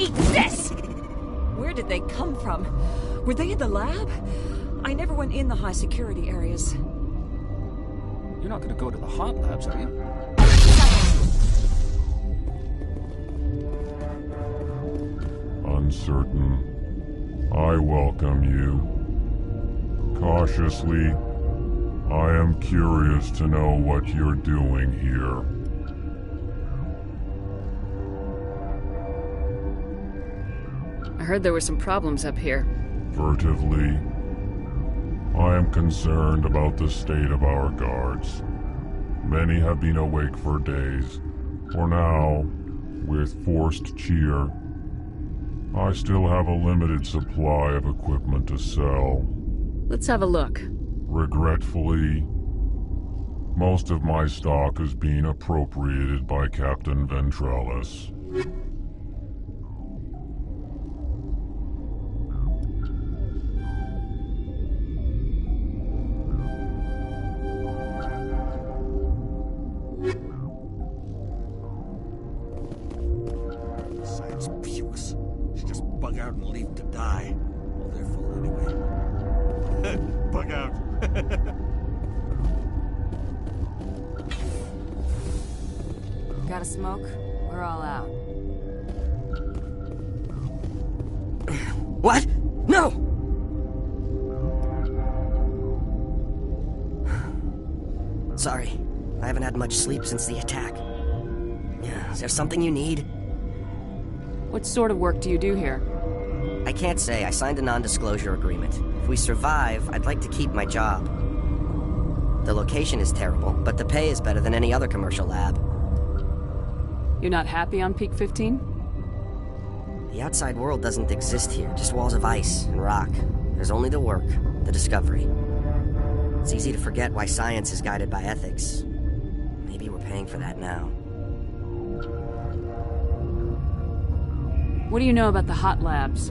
Eat this! Where did they come from? Were they in the lab? I never went in the high security areas. You're not gonna go to the hot labs, are you? Uncertain. I welcome you. Cautiously, I am curious to know what you're doing here. I heard there were some problems up here. Furtively, I am concerned about the state of our guards. Many have been awake for days. For now, with forced cheer, I still have a limited supply of equipment to sell. Let's have a look. Regretfully, most of my stock is being appropriated by Captain Ventralis. Science pukes. Should just bug out and leave to die. Well, they're full anyway. Bug out. Got a smoke? We're all out. What? No! Sorry. I haven't had much sleep since the attack. Is there something you need? What sort of work do you do here? I can't say. I signed a non-disclosure agreement. If we survive, I'd like to keep my job. The location is terrible, but the pay is better than any other commercial lab. You're not happy on Peak 15? The outside world doesn't exist here, just walls of ice and rock. There's only the work, the discovery. It's easy to forget why science is guided by ethics. Maybe we're paying for that now. What do you know about the hot labs?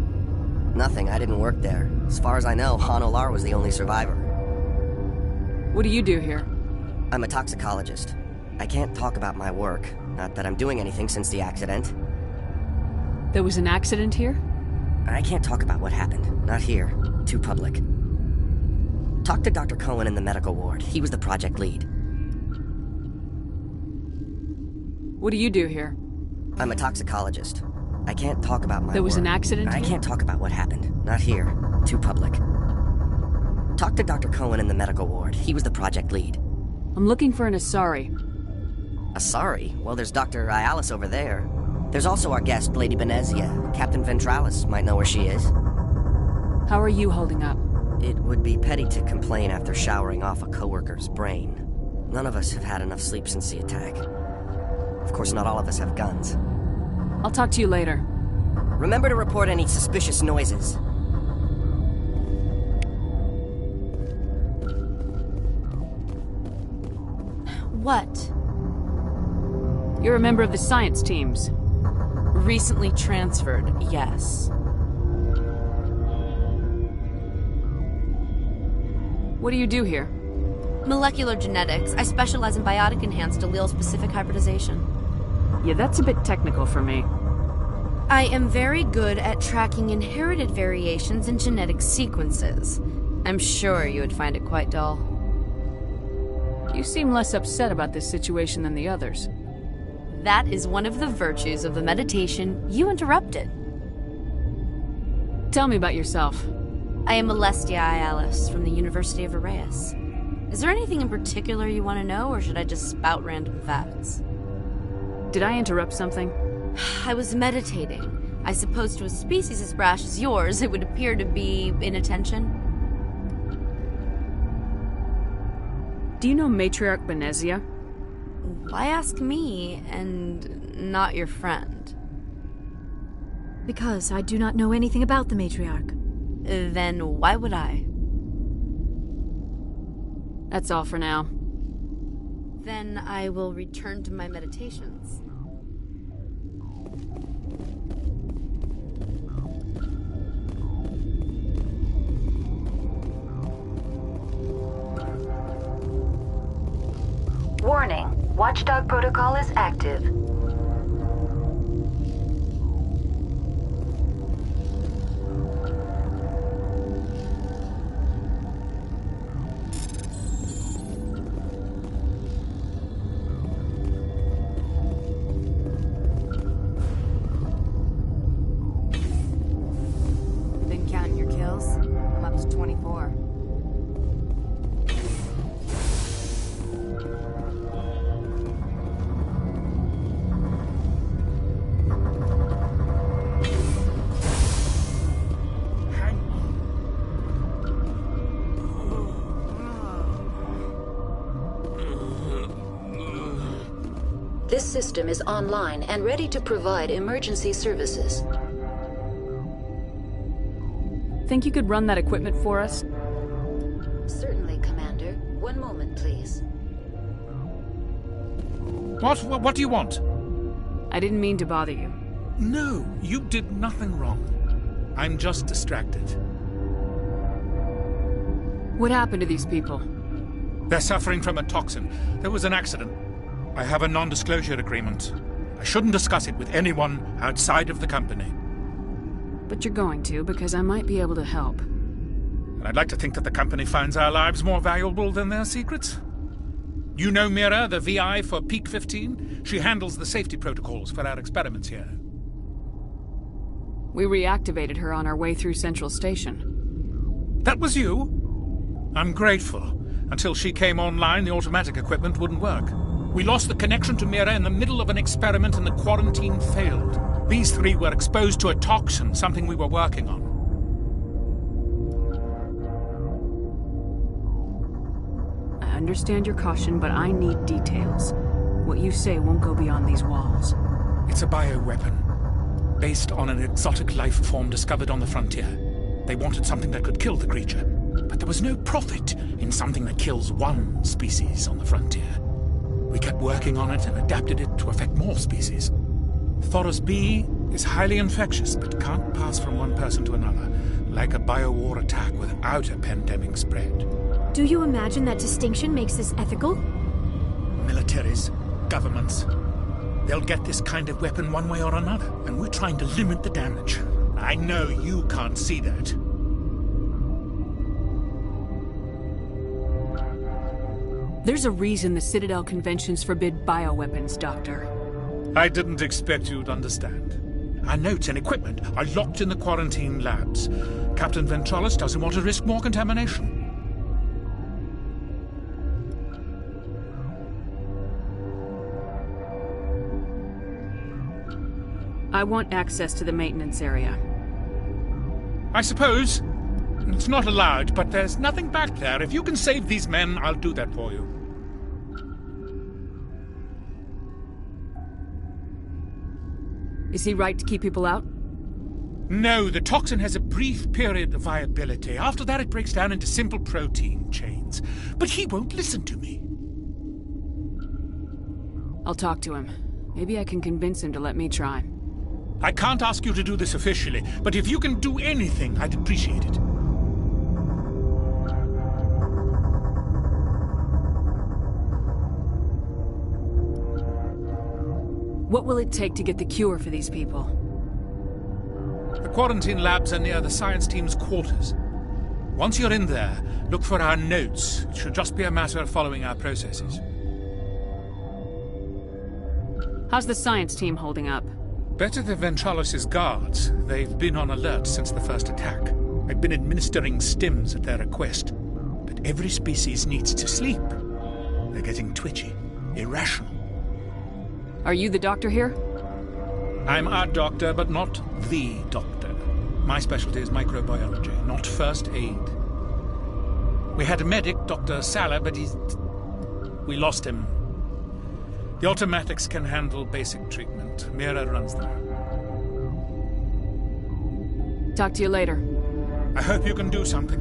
Nothing, I didn't work there. As far as I know, Han Olar was the only survivor. What do you do here? I'm a toxicologist. I can't talk about my work. Not that I'm doing anything since the accident. There was an accident here? I can't talk about what happened. Not here. Too public. Talk to Dr. Cohen in the medical ward. He was the project lead. What do you do here? I'm a toxicologist. I can't talk about my There was work. an accident I here? can't talk about what happened. Not here. Too public. Talk to Dr. Cohen in the medical ward. He was the project lead. I'm looking for an Asari. Asari? Well, there's Dr. Ialis over there. There's also our guest, Lady Benezia. Captain Ventralis might know where she is. How are you holding up? It would be petty to complain after showering off a coworker's brain. None of us have had enough sleep since the attack. Of course, not all of us have guns. I'll talk to you later. Remember to report any suspicious noises. What? You're a member of the science teams. Recently transferred, yes. What do you do here? Molecular genetics. I specialize in biotic-enhanced allele-specific hybridization. Yeah, that's a bit technical for me. I am very good at tracking inherited variations in genetic sequences. I'm sure you would find it quite dull. You seem less upset about this situation than the others. That is one of the virtues of the meditation you interrupted. Tell me about yourself. I am Alestia Ialis from the University of Arraeus. Is there anything in particular you want to know, or should I just spout random facts? Did I interrupt something? I was meditating. I suppose to a species as brash as yours, it would appear to be inattention. Do you know Matriarch Benezia? Why ask me, and not your friend? Because I do not know anything about the Matriarch. Then why would I? That's all for now. Then I will return to my meditations. Warning. Watchdog protocol is active. This system is online and ready to provide emergency services. Think you could run that equipment for us? Certainly, Commander. One moment, please. What do you want? I didn't mean to bother you. No, you did nothing wrong. I'm just distracted. What happened to these people? They're suffering from a toxin. There was an accident. I have a non-disclosure agreement. I shouldn't discuss it with anyone outside of the company. But you're going to, because I might be able to help. And I'd like to think that the company finds our lives more valuable than their secrets. You know Mira, the VI for Peak 15? She handles the safety protocols for our experiments here. We reactivated her on our way through Central Station. That was you? I'm grateful. Until she came online, the automatic equipment wouldn't work. We lost the connection to Mira in the middle of an experiment and the quarantine failed. These three were exposed to a toxin, something we were working on. I understand your caution, but I need details. What you say won't go beyond these walls. It's a bioweapon, based on an exotic life form discovered on the frontier. They wanted something that could kill the creature, but there was no profit in something that kills one species on the frontier. We kept working on it and adapted it to affect more species. Thoros B is highly infectious, but can't pass from one person to another, like a biowar attack without a pandemic spread. Do you imagine that distinction makes this ethical? Militaries, governments, they'll get this kind of weapon one way or another, and we're trying to limit the damage. I know you can't see that. There's a reason the Citadel conventions forbid bioweapons, Doctor. I didn't expect you'd understand. Our notes and equipment are locked in the quarantine labs. Captain Ventralis doesn't want to risk more contamination. I want access to the maintenance area. I suppose. It's not allowed, but there's nothing back there. If you can save these men, I'll do that for you. Is he right to keep people out? No, the toxin has a brief period of viability. After that, it breaks down into simple protein chains. But he won't listen to me. I'll talk to him. Maybe I can convince him to let me try. I can't ask you to do this officially, but if you can do anything, I'd appreciate it. What will it take to get the cure for these people? The quarantine labs are near the science team's quarters. Once you're in there, look for our notes. It should just be a matter of following our processes. How's the science team holding up? Better than Ventralis' guards. They've been on alert since the first attack. I've been administering stims at their request. But every species needs to sleep. They're getting twitchy, irrational. Are you the doctor here? I'm our doctor, but not the doctor. My specialty is microbiology, not first aid. We had a medic, Dr. Salah, but we lost him. The automatics can handle basic treatment. Mira runs them. Talk to you later. I hope you can do something.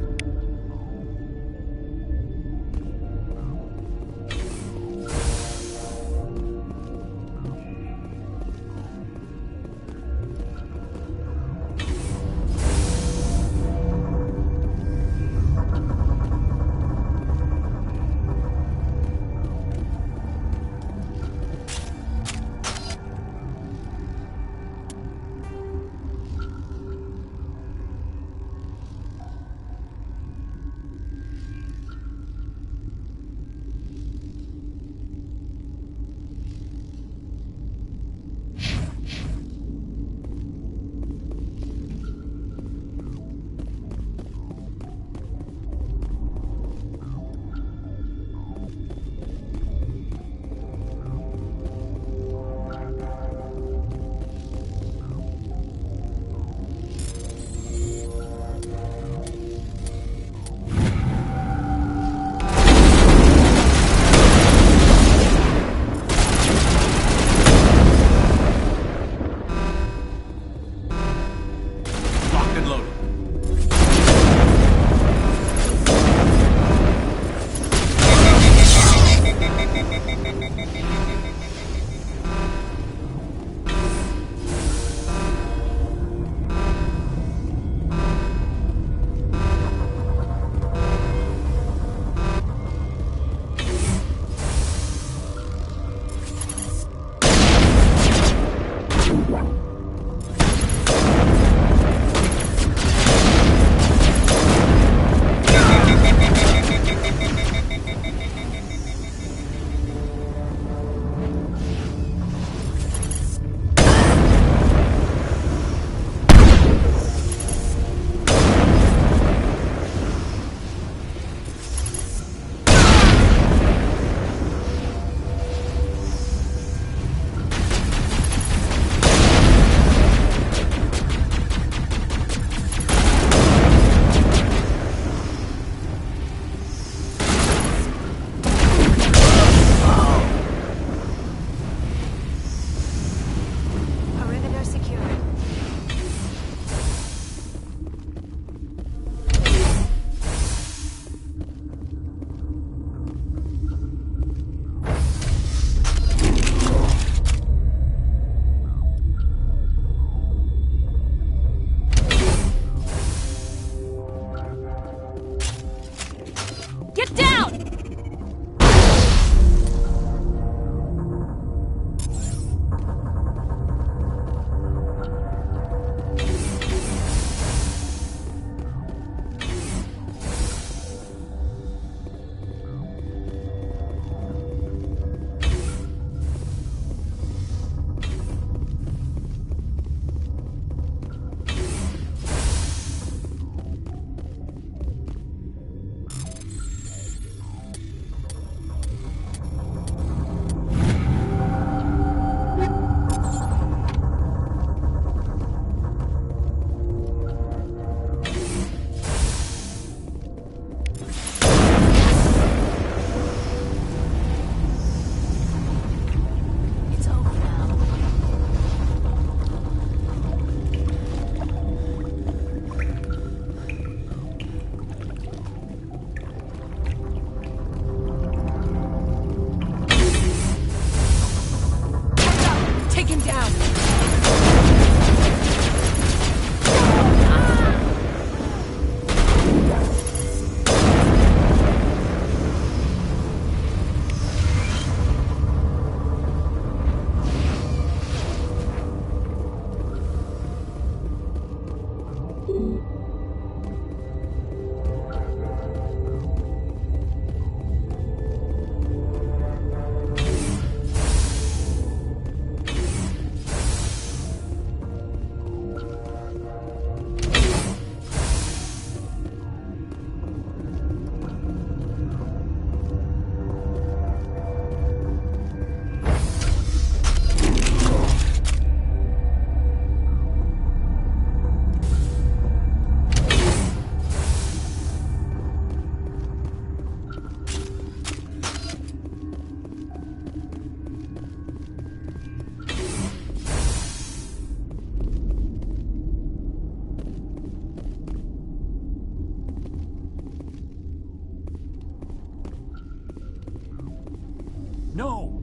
No!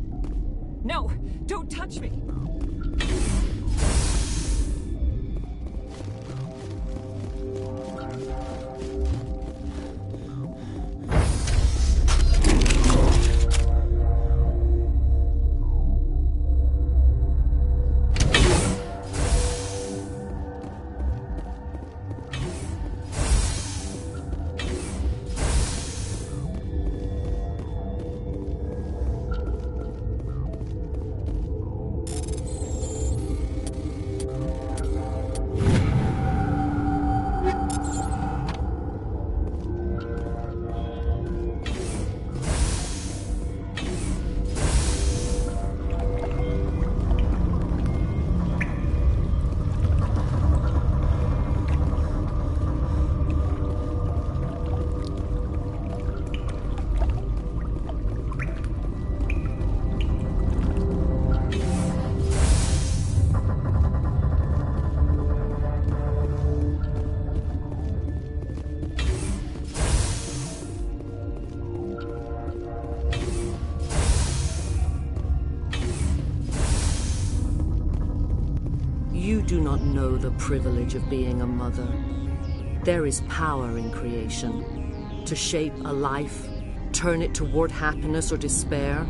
No! Don't touch me! You do not know the privilege of being a mother. There is power in creation. To shape a life, turn it toward happiness or despair.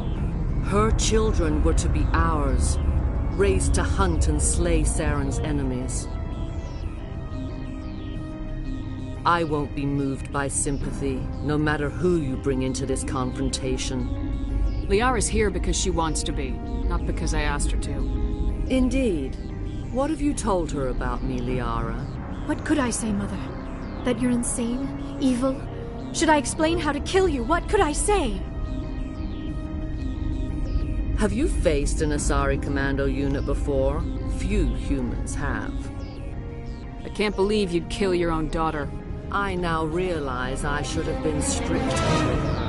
Her children were to be ours, raised to hunt and slay Saren's enemies. I won't be moved by sympathy, no matter who you bring into this confrontation. Liara's here because she wants to be, not because I asked her to. Indeed. What have you told her about me, Liara? What could I say, Mother? That you're insane? Evil? Should I explain how to kill you? What could I say? Have you faced an Asari commando unit before? Few humans have. I can't believe you'd kill your own daughter. I now realize I should have been stricter.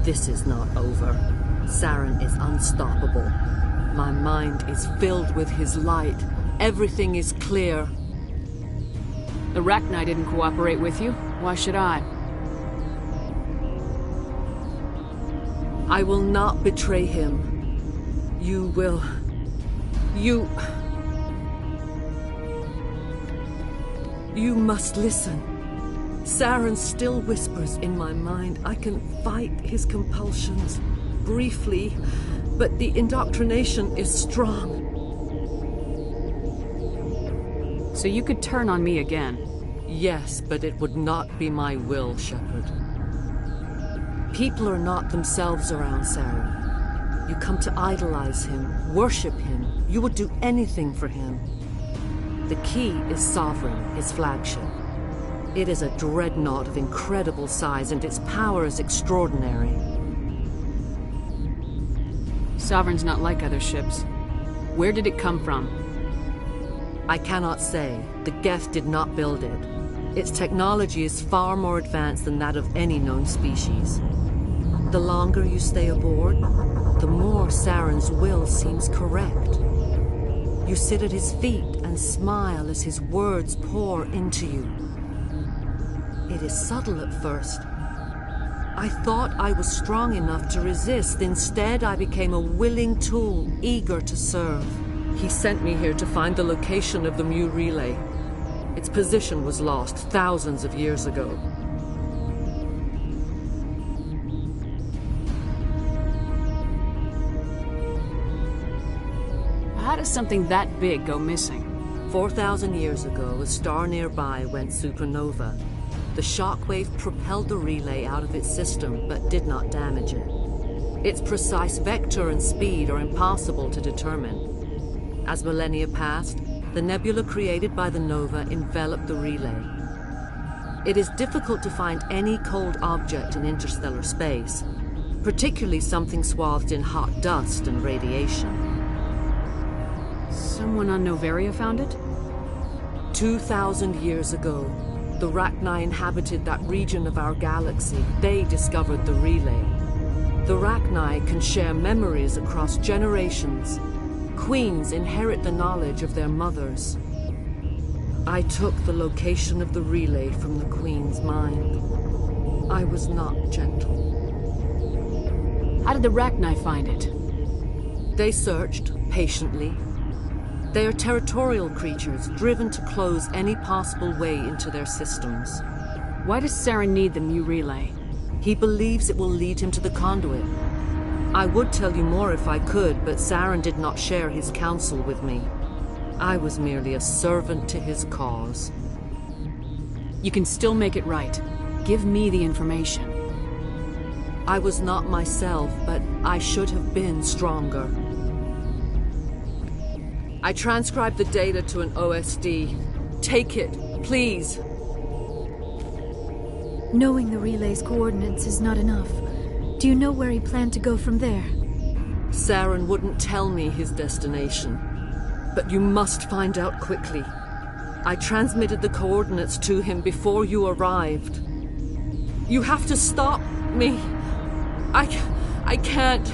This is not over. Saren is unstoppable. My mind is filled with his light. Everything is clear. The Rachni didn't cooperate with you. Why should I? I will not betray him. You will... You must listen. Saren still whispers in my mind. I can fight his compulsions, briefly, but the indoctrination is strong. So you could turn on me again? Yes, but it would not be my will, Shepard. People are not themselves around Saren. You come to idolize him, worship him. You would do anything for him. The key is Sovereign, his flagship. It is a dreadnought of incredible size, and its power is extraordinary. Sovereign's not like other ships. Where did it come from? I cannot say. The Geth did not build it. Its technology is far more advanced than that of any known species. The longer you stay aboard, the more Saren's will seems correct. You sit at his feet and smile as his words pour into you. It is subtle at first. I thought I was strong enough to resist. Instead, I became a willing tool, eager to serve. He sent me here to find the location of the Mu relay. Its position was lost thousands of years ago. How does something that big go missing? 4,000 years ago, a star nearby went supernova. The shockwave propelled the relay out of its system, but did not damage it. Its precise vector and speed are impossible to determine. As millennia passed, the nebula created by the nova enveloped the relay. It is difficult to find any cold object in interstellar space, particularly something swathed in hot dust and radiation. Someone on Noveria found it? 2,000 years ago, the Rachni inhabited that region of our galaxy. They discovered the relay. The Rachni can share memories across generations. Queens inherit the knowledge of their mothers. I took the location of the relay from the Queen's mind. I was not gentle. How did the Rachni find it? They searched, patiently. They are territorial creatures, driven to close any possible way into their systems. Why does Saren need the Mu relay? He believes it will lead him to the conduit. I would tell you more if I could, but Saren did not share his counsel with me. I was merely a servant to his cause. You can still make it right. Give me the information. I was not myself, but I should have been stronger. I transcribed the data to an OSD. Take it, please. Knowing the relay's coordinates is not enough. Do you know where he planned to go from there? Saren wouldn't tell me his destination. But you must find out quickly. I transmitted the coordinates to him before you arrived. You have to stop me. I can't.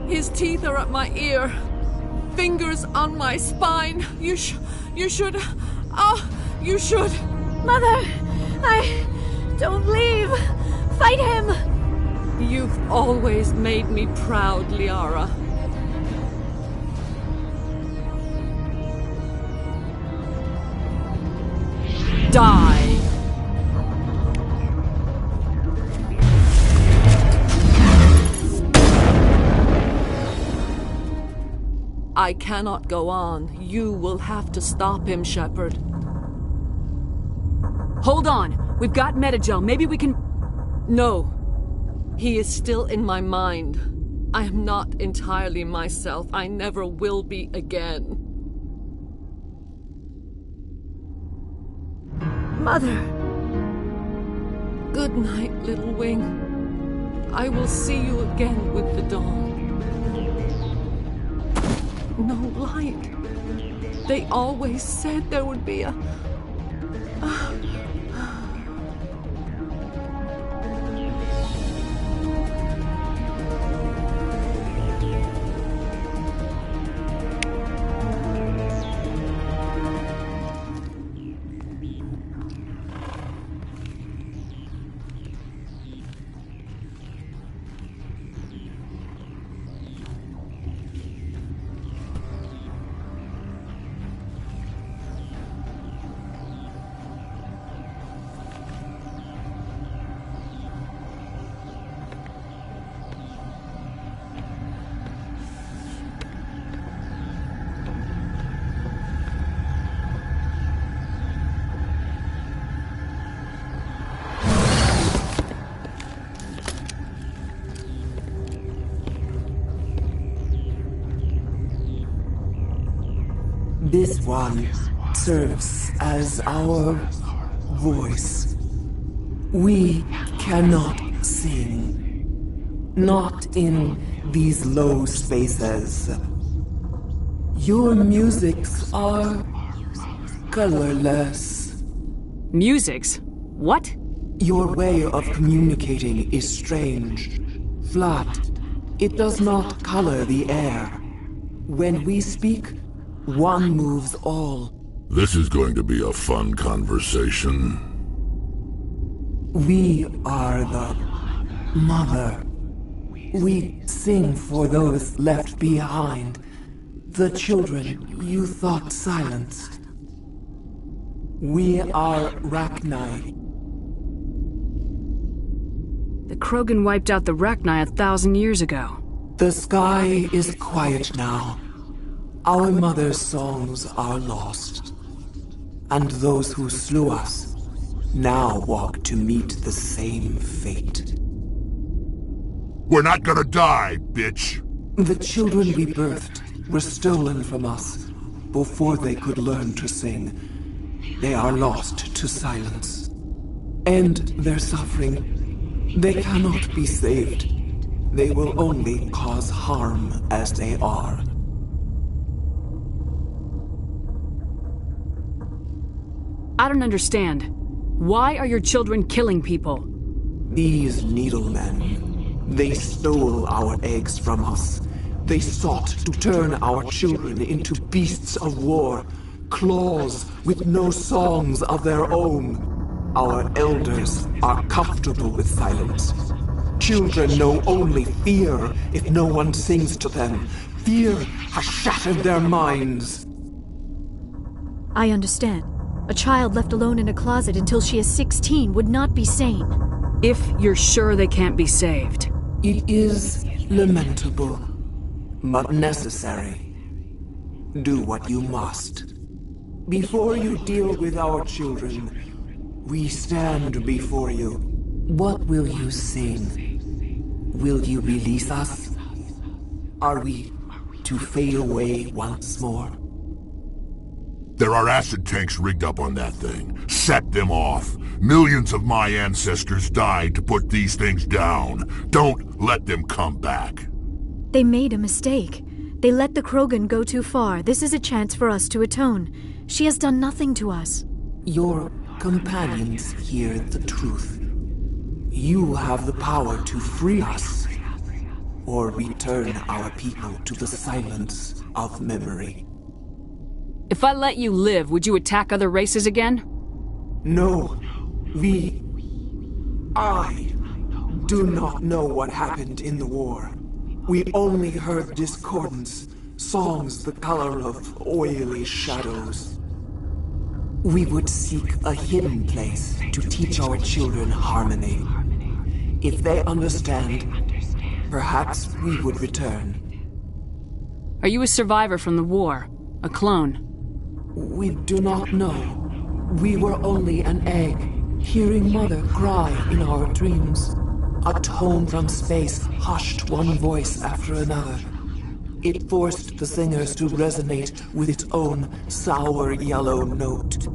His teeth are at my ear. Fingers on my spine. You should. You should. Mother! Don't leave! Fight him! You've always made me proud, Liara. Die! I cannot go on. You will have to stop him, Shepard. Hold on! We've got Metagel. Maybe we can... No. He is still in my mind. I am not entirely myself. I never will be again. Mother! Good night, Little Wing. I will see you again with the dawn. No light. They always said there would be a... This one serves as our voice. We cannot sing. Not in these low spaces. Your musics are colorless. Musics? What? Your way of communicating is strange. flat. It does not color the air. When we speak, one moves all. This is going to be a fun conversation. We are the mother. We sing for those left behind. The children you thought silenced. We are Rachni. The Krogan wiped out the Rachni 1,000 years ago. The sky is quiet now. Our mother's songs are lost. And those who slew us now walk to meet the same fate. We're not gonna die, bitch! The children we birthed were stolen from us before they could learn to sing. They are lost to silence. And their suffering, they cannot be saved. They will only cause harm as they are. I don't understand. Why are your children killing people? These needlemen, they stole our eggs from us. They sought to turn our children into beasts of war, claws with no songs of their own. Our elders are comfortable with silence. Children know only fear if no one sings to them. Fear has shattered their minds. I understand. A child left alone in a closet until she is 16 would not be sane. If you're sure they can't be saved. It is lamentable, but necessary. Do what you must. Before you deal with our children, we stand before you. What will you sing? Will you release us? Are we to fade away once more? There are acid tanks rigged up on that thing. Set them off. Millions of my ancestors died to put these things down. Don't let them come back. They made a mistake. They let the Krogan go too far. This is a chance for us to atone. She has done nothing to us. Your companions hear the truth. You have the power to free us, or return our people to the silence of memory. If I let you live, would you attack other races again? No. I do not know what happened in the war. We only heard discordance, songs the color of oily shadows. We would seek a hidden place to teach our children harmony. If they understand, perhaps we would return. Are you a survivor from the war? A clone? We do not know. We were only an egg, hearing Mother cry in our dreams. A tone from space hushed one voice after another. It forced the singers to resonate with its own sour yellow note.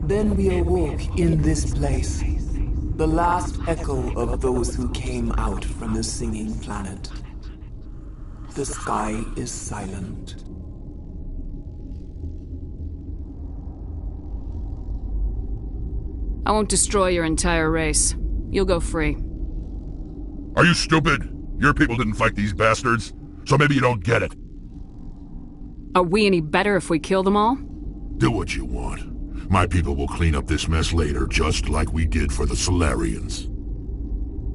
Then we awoke in this place, the last echo of those who came out from the singing planet. The sky is silent. I won't destroy your entire race. You'll go free. Are you stupid? Your people didn't fight these bastards, so maybe you don't get it. Are we any better if we kill them all? Do what you want. My people will clean up this mess later, just like we did for the Solarians.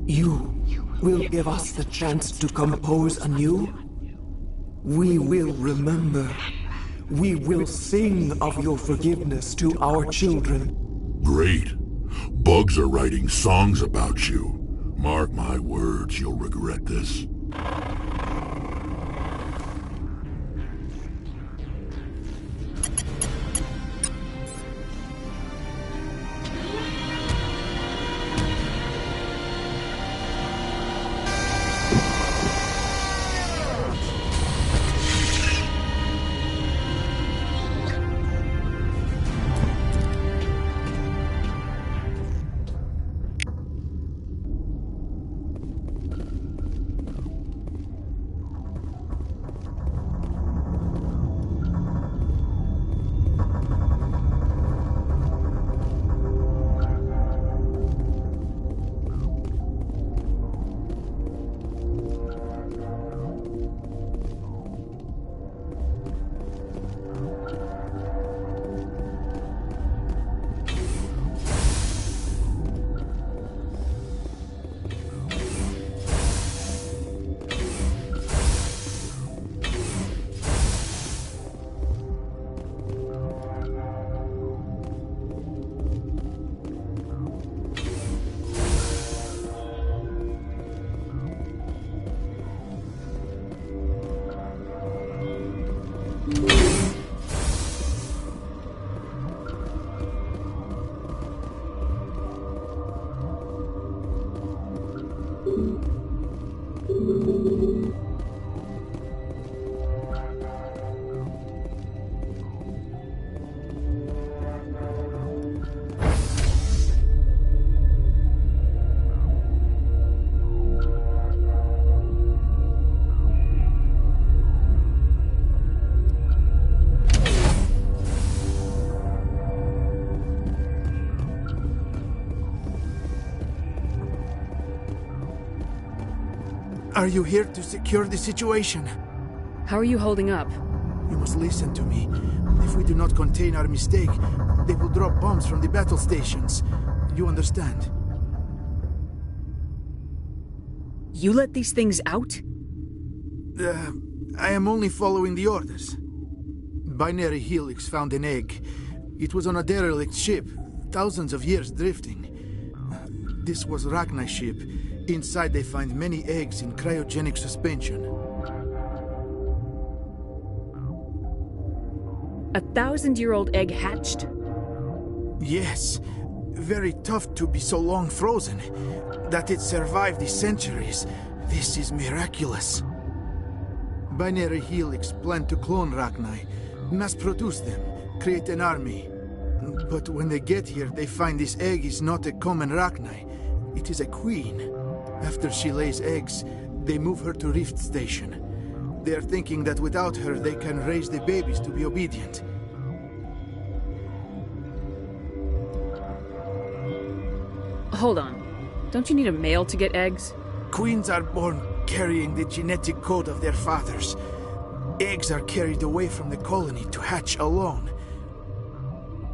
You will give us the chance to compose anew? We will remember. We will sing of your forgiveness to our children. Great. Bugs are writing songs about you. Mark my words, you'll regret this. Are you here to secure the situation? How are you holding up? You must listen to me. If we do not contain our mistake, they will drop bombs from the battle stations. You understand? You let these things out? I am only following the orders. Binary Helix found an egg. It was on a derelict ship, thousands of years drifting. This was Rachni's ship. Inside they find many eggs in cryogenic suspension. 1,000-year-old egg hatched? Yes. Very tough to be so long frozen. That it survived the centuries. This is miraculous. Binary Helix planned to clone Rachni, mass-produce them, create an army. But when they get here, they find this egg is not a common Rachni. It is a queen. After she lays eggs, they move her to Rift Station. They are thinking that without her, they can raise the babies to be obedient. Hold on. Don't you need a male to get eggs? Queens are born carrying the genetic code of their fathers. Eggs are carried away from the colony to hatch alone.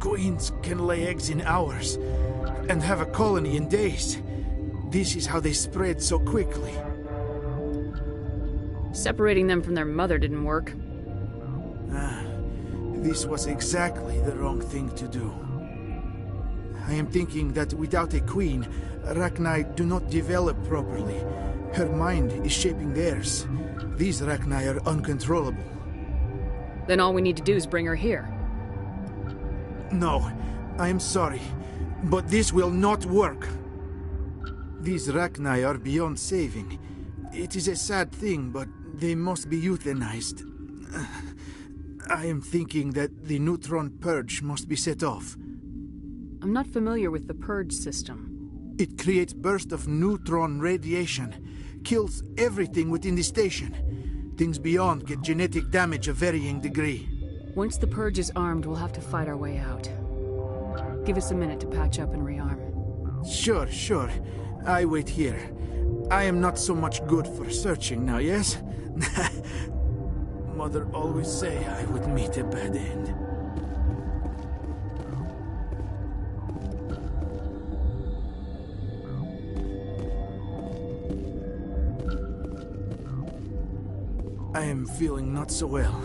Queens can lay eggs in hours and have a colony in days. This is how they spread so quickly. Separating them from their mother didn't work. This was exactly the wrong thing to do. I am thinking that without a queen, Rachni do not develop properly. Her mind is shaping theirs. These Rachni are uncontrollable. Then all we need to do is bring her here. No, I am sorry, but this will not work. These Rachni are beyond saving. It is a sad thing, but they must be euthanized. I am thinking that the neutron purge must be set off. I'm not familiar with the purge system. It creates bursts of neutron radiation, kills everything within the station. Things beyond get genetic damage of varying degree. Once the purge is armed, we'll have to fight our way out. Give us a minute to patch up and rearm. Sure. I wait here. I am not so much good for searching now, yes? Mother always say I would meet a bad end. I am feeling not so well.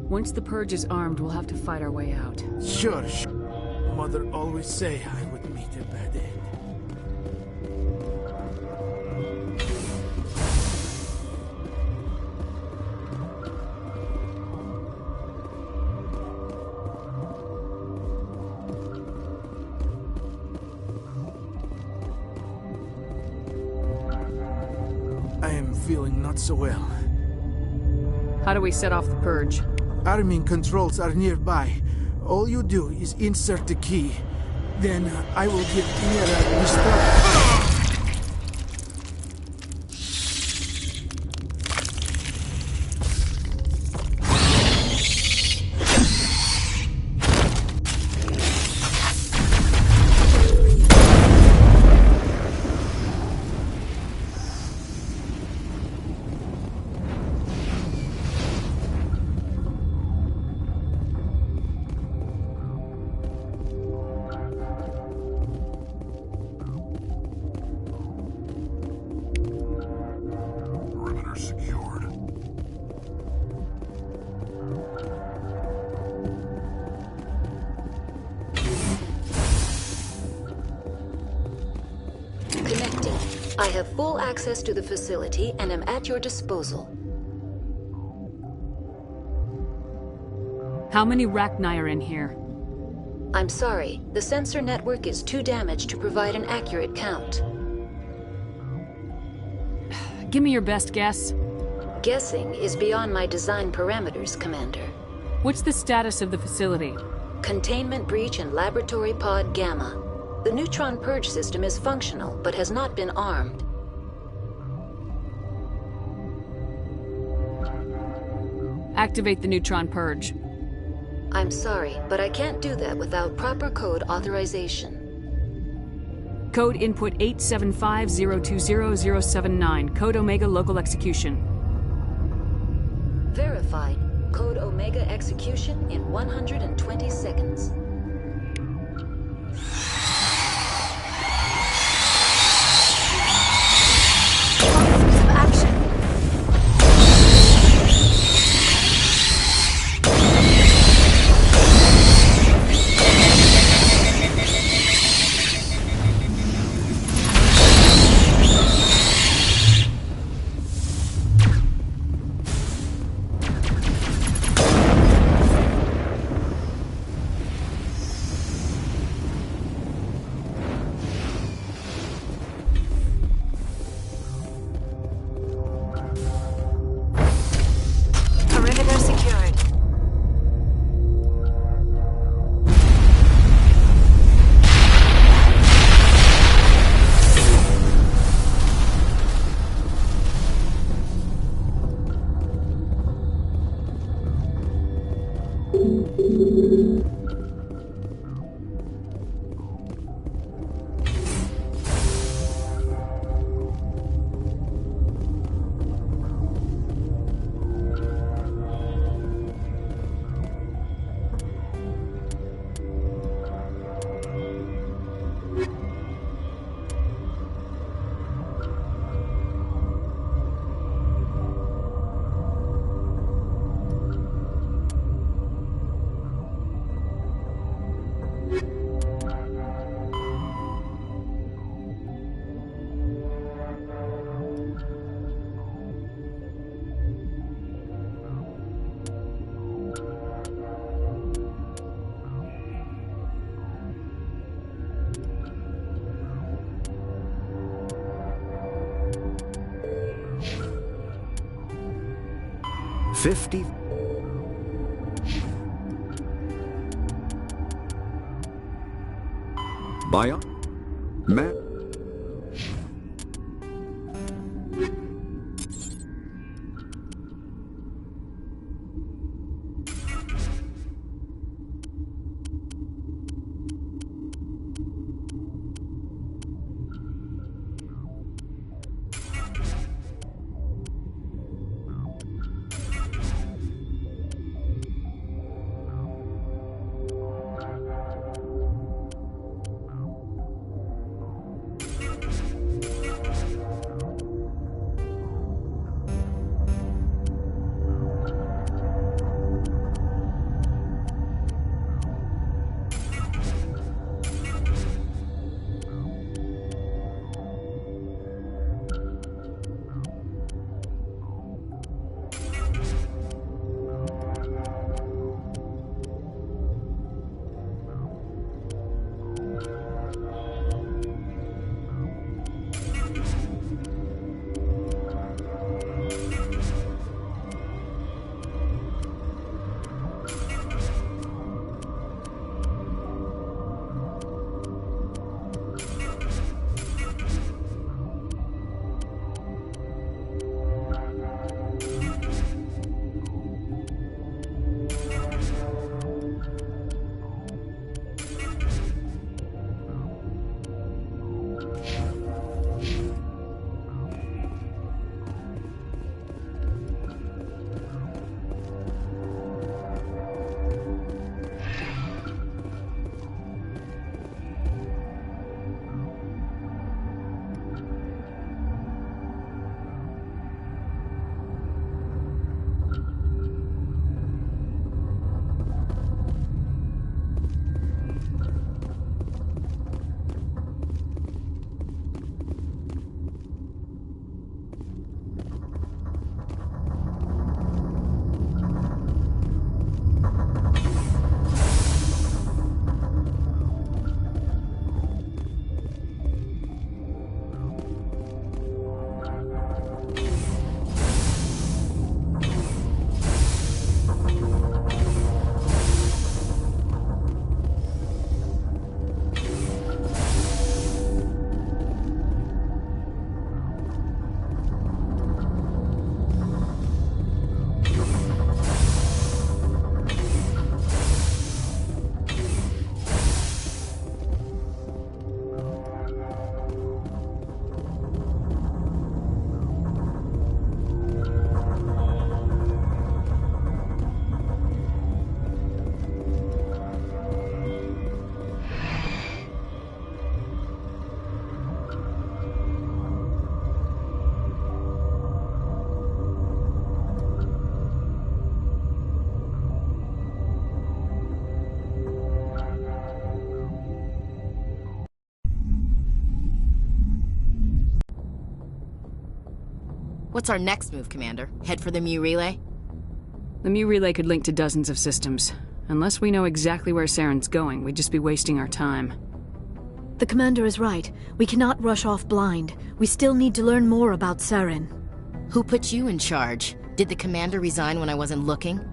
Once the purge is armed, we'll have to fight our way out. Sure. Mother always say I would meet a bad end. I am feeling not so well. How do we set off the purge? Arming controls are nearby. All you do is insert the key. Then I will give Tiara the start. I have full access to the facility and am at your disposal. How many Rachni are in here? I'm sorry, the sensor network is too damaged to provide an accurate count. Give me your best guess. Guessing is beyond my design parameters, Commander. What's the status of the facility? Containment breach in Laboratory Pod Gamma. The neutron purge system is functional, but has not been armed. Activate the neutron purge. I'm sorry, but I can't do that without proper code authorization. Code input 875020079. Code Omega local execution. Verified. Code Omega execution in 120 seconds. Bio? Map? What's our next move, Commander? Head for the Mu Relay? The Mu Relay could link to dozens of systems. Unless we know exactly where Saren's going, we'd just be wasting our time. The Commander is right. We cannot rush off blind. We still need to learn more about Saren. Who put you in charge? Did the Commander resign when I wasn't looking?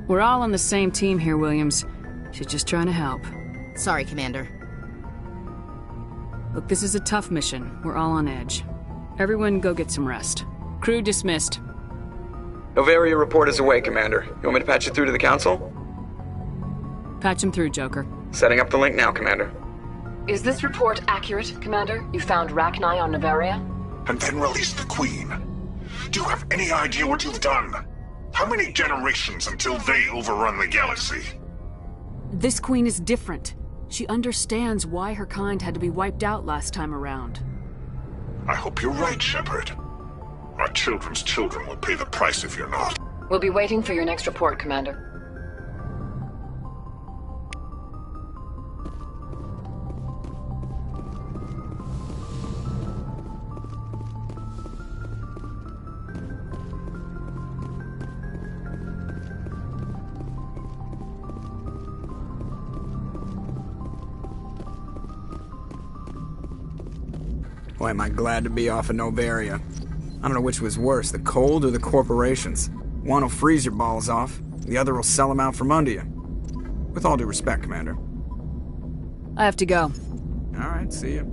We're all on the same team here, Williams. She's just trying to help. Sorry, Commander. Look, this is a tough mission. We're all on edge. Everyone go get some rest. Crew dismissed. Noveria report is away, Commander. You want me to patch you through to the Council? Patch him through, Joker. Setting up the link now, Commander. Is this report accurate, Commander? You found Rachni on Noveria? And then released the Queen. Do you have any idea what you've done? How many generations until they overrun the galaxy? This Queen is different. She understands why her kind had to be wiped out last time around. I hope you're right, Shepard. Our children's children will pay the price if you're not. We'll be waiting for your next report, Commander. Boy, am I glad to be off of Noveria. I don't know which was worse, the cold or the corporations. One will freeze your balls off, the other will sell them out from under you. With all due respect, Commander. I have to go. All right, see ya.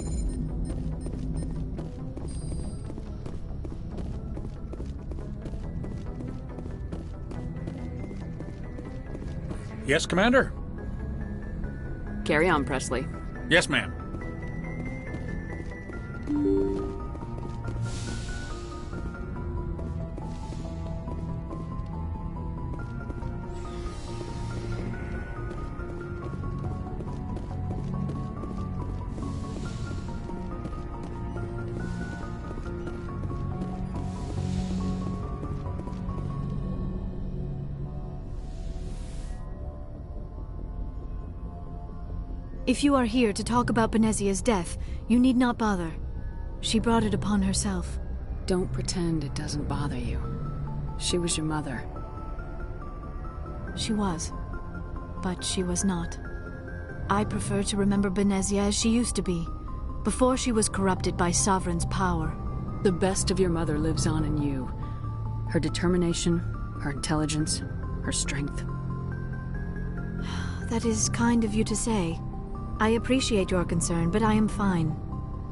Yes, Commander? Carry on, Presley. Yes, ma'am. If you are here to talk about Benezia's death, you need not bother. She brought it upon herself. Don't pretend it doesn't bother you. She was your mother. She was. But she was not. I prefer to remember Benezia as she used to be, before she was corrupted by Sovereign's power. The best of your mother lives on in you. Her determination, her intelligence, her strength. That is kind of you to say. I appreciate your concern, but I am fine.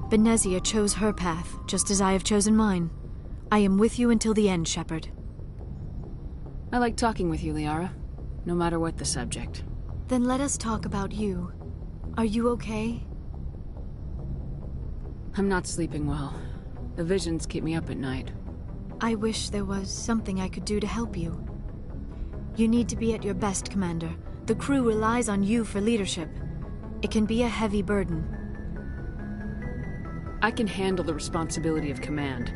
Benezia chose her path, just as I have chosen mine. I am with you until the end, Shepard. I like talking with you, Liara, no matter what the subject. Then let us talk about you. Are you okay? I'm not sleeping well. The visions keep me up at night. I wish there was something I could do to help you. You need to be at your best, Commander. The crew relies on you for leadership. It can be a heavy burden. I can handle the responsibility of command,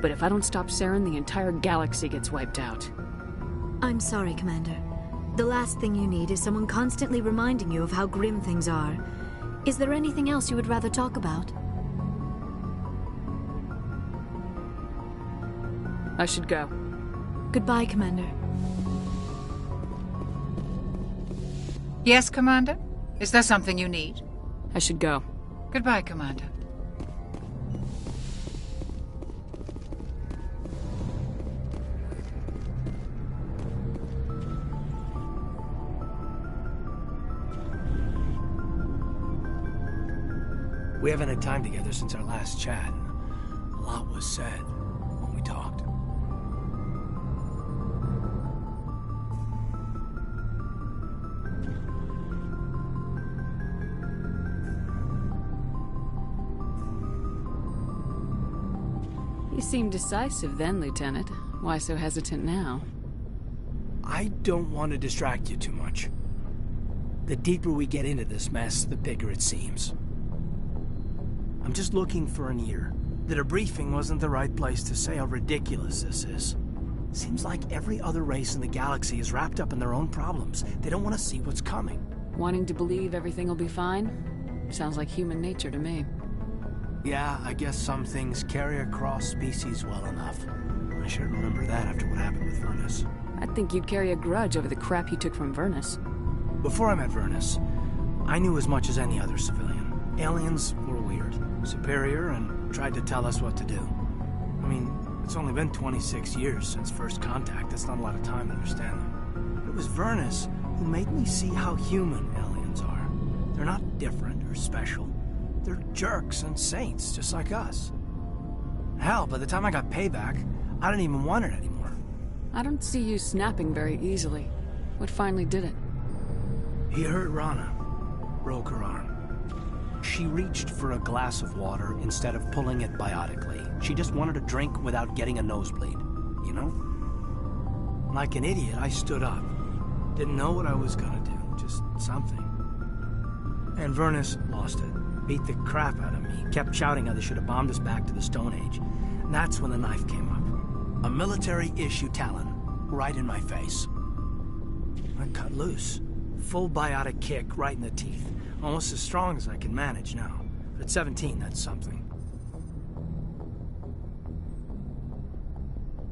but if I don't stop Saren, the entire galaxy gets wiped out. I'm sorry, Commander. The last thing you need is someone constantly reminding you of how grim things are. Is there anything else you would rather talk about? I should go. Goodbye, Commander. Yes, Commander? Is there something you need? I should go. Goodbye, Commander. We haven't had time together since our last chat. A lot was said when we talked. You seemed decisive then, Lieutenant. Why so hesitant now? I don't want to distract you too much. The deeper we get into this mess, the bigger it seems. I'm just looking for an ear. The debriefing wasn't the right place to say how ridiculous this is. Seems like every other race in the galaxy is wrapped up in their own problems. They don't want to see what's coming. Wanting to believe everything will be fine? Sounds like human nature to me. Yeah, I guess some things carry across species well enough. I should remember that after what happened with Vernus. I think you'd carry a grudge over the crap you took from Vernus. Before I met Vernus, I knew as much as any other civilian. Aliens were weird, superior, and tried to tell us what to do. I mean, it's only been 26 years since first contact. That's not a lot of time to understand them. It was Vernus who made me see how human aliens are. They're not different or special. They're jerks and saints, just like us. Hell, by the time I got payback, I didn't even want it anymore. I don't see you snapping very easily. What finally did it? He hurt Rana. Broke her arm. She reached for a glass of water instead of pulling it biotically. She just wanted a drink without getting a nosebleed, you know? Like an idiot, I stood up. Didn't know what I was gonna do, just something. And Vernus lost it. Beat the crap out of me. Kept shouting how they should have bombed us back to the Stone Age. And that's when the knife came up. A military-issue Talon, right in my face. I cut loose. Full biotic kick right in the teeth. Almost as strong as I can manage now. But at 17, that's something.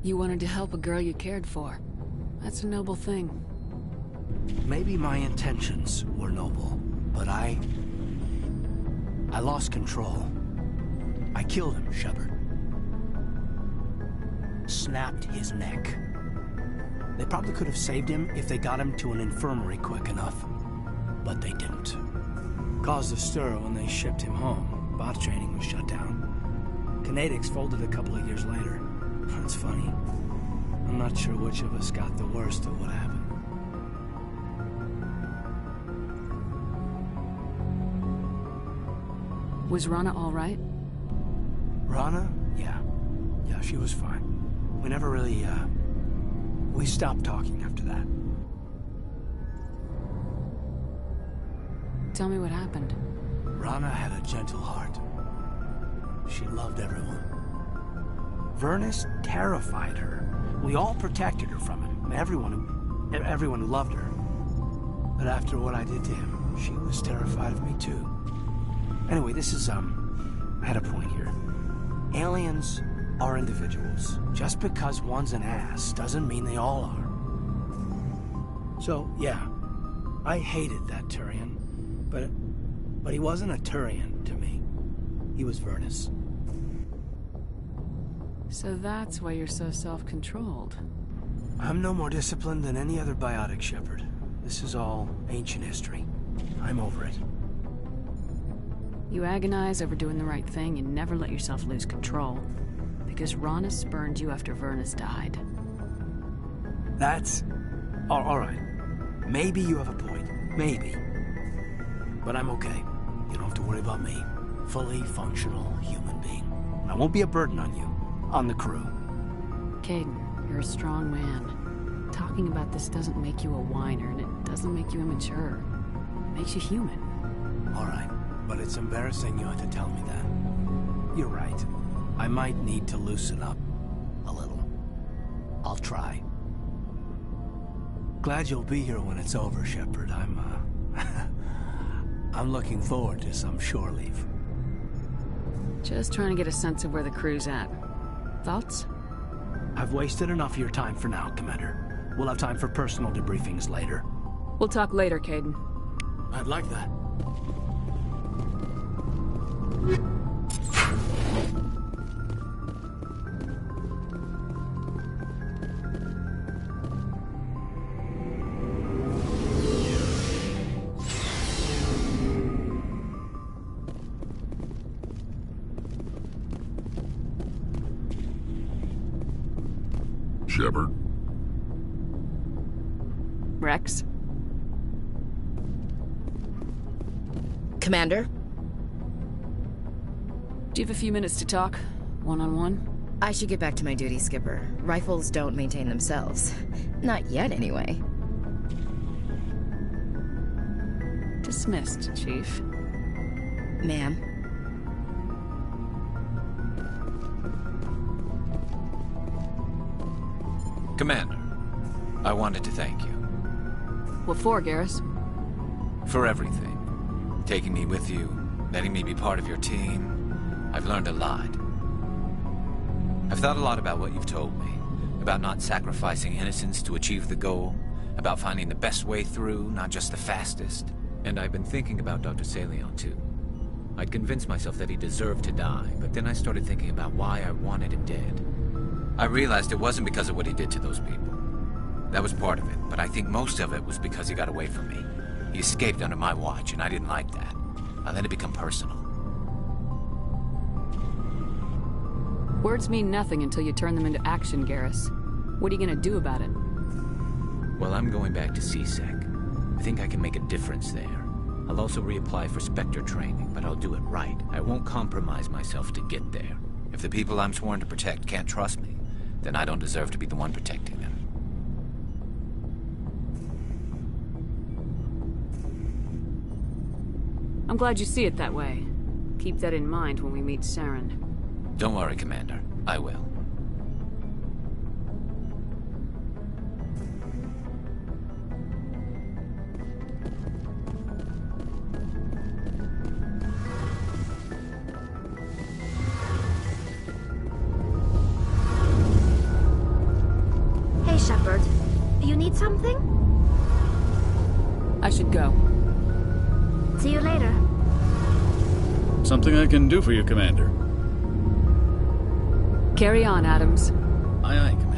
You wanted to help a girl you cared for. That's a noble thing. Maybe my intentions were noble, but I lost control. I killed him, Shepard. Snapped his neck. They probably could have saved him if they got him to an infirmary quick enough. But they didn't. Caused a stir when they shipped him home. Bot training was shut down. Kinetics folded a couple of years later. That's funny. I'm not sure which of us got the worst of what happened. Was Rana all right? Rana? Yeah. Yeah, she was fine. We never really, we stopped talking after that. Tell me what happened. Rana had a gentle heart. She loved everyone. Vernus terrified her. We all protected her from him. Everyone who loved her. But after what I did to him, she was terrified of me too. Anyway, this is, I had a point here. Aliens are individuals. Just because one's an ass doesn't mean they all are. So, yeah, I hated that Turian. But he wasn't a Turian to me. He was Vernus. So that's why you're so self-controlled. I'm no more disciplined than any other biotic, Shepard. This is all ancient history. I'm over it. You agonize over doing the right thing and never let yourself lose control. Because Rana spurned you after Vernus died. That's... all right. Maybe you have a point. Maybe. But I'm okay. You don't have to worry about me. Fully functional human being. I won't be a burden on you. On the crew. Kaidan, you're a strong man. Talking about this doesn't make you a whiner, and it doesn't make you immature. It makes you human. All right. But it's embarrassing you had to tell me that. You're right. I might need to loosen up a little. I'll try. Glad you'll be here when it's over, Shepard. I'm looking forward to some shore leave. Just trying to get a sense of where the crew's at. Thoughts? I've wasted enough of your time for now, Commander. We'll have time for personal debriefings later. We'll talk later, Kaidan. I'd like that. Shepard. Rex? Commander? Do you have a few minutes to talk? One-on-one? I should get back to my duty, Skipper. Rifles don't maintain themselves. Not yet, anyway. Dismissed, Chief. Ma'am. Commander, I wanted to thank you. What for, Garrus? For everything. Taking me with you, letting me be part of your team. I've learned a lot. I've thought a lot about what you've told me. About not sacrificing innocence to achieve the goal. About finding the best way through, not just the fastest. And I've been thinking about Dr. Saleon, too. I'd convinced myself that he deserved to die, but then I started thinking about why I wanted him dead. I realized it wasn't because of what he did to those people. That was part of it, but I think most of it was because he got away from me. He escaped under my watch, and I didn't like that. I let it become personal. Words mean nothing until you turn them into action, Garrus. What are you gonna do about it? Well, I'm going back to C-Sec. I think I can make a difference there. I'll also reapply for Spectre training, but I'll do it right. I won't compromise myself to get there. If the people I'm sworn to protect can't trust me, then I don't deserve to be the one protecting them. I'm glad you see it that way. Keep that in mind when we meet Saren. Don't worry, Commander. I will. Hey, Shepard. You need something? I should go. See you later. Something I can do for you, Commander. Carry on, Adams. Aye, aye, Commander.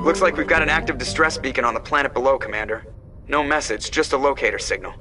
Looks like we've got an active distress beacon on the planet below, Commander. No message, just a locator signal.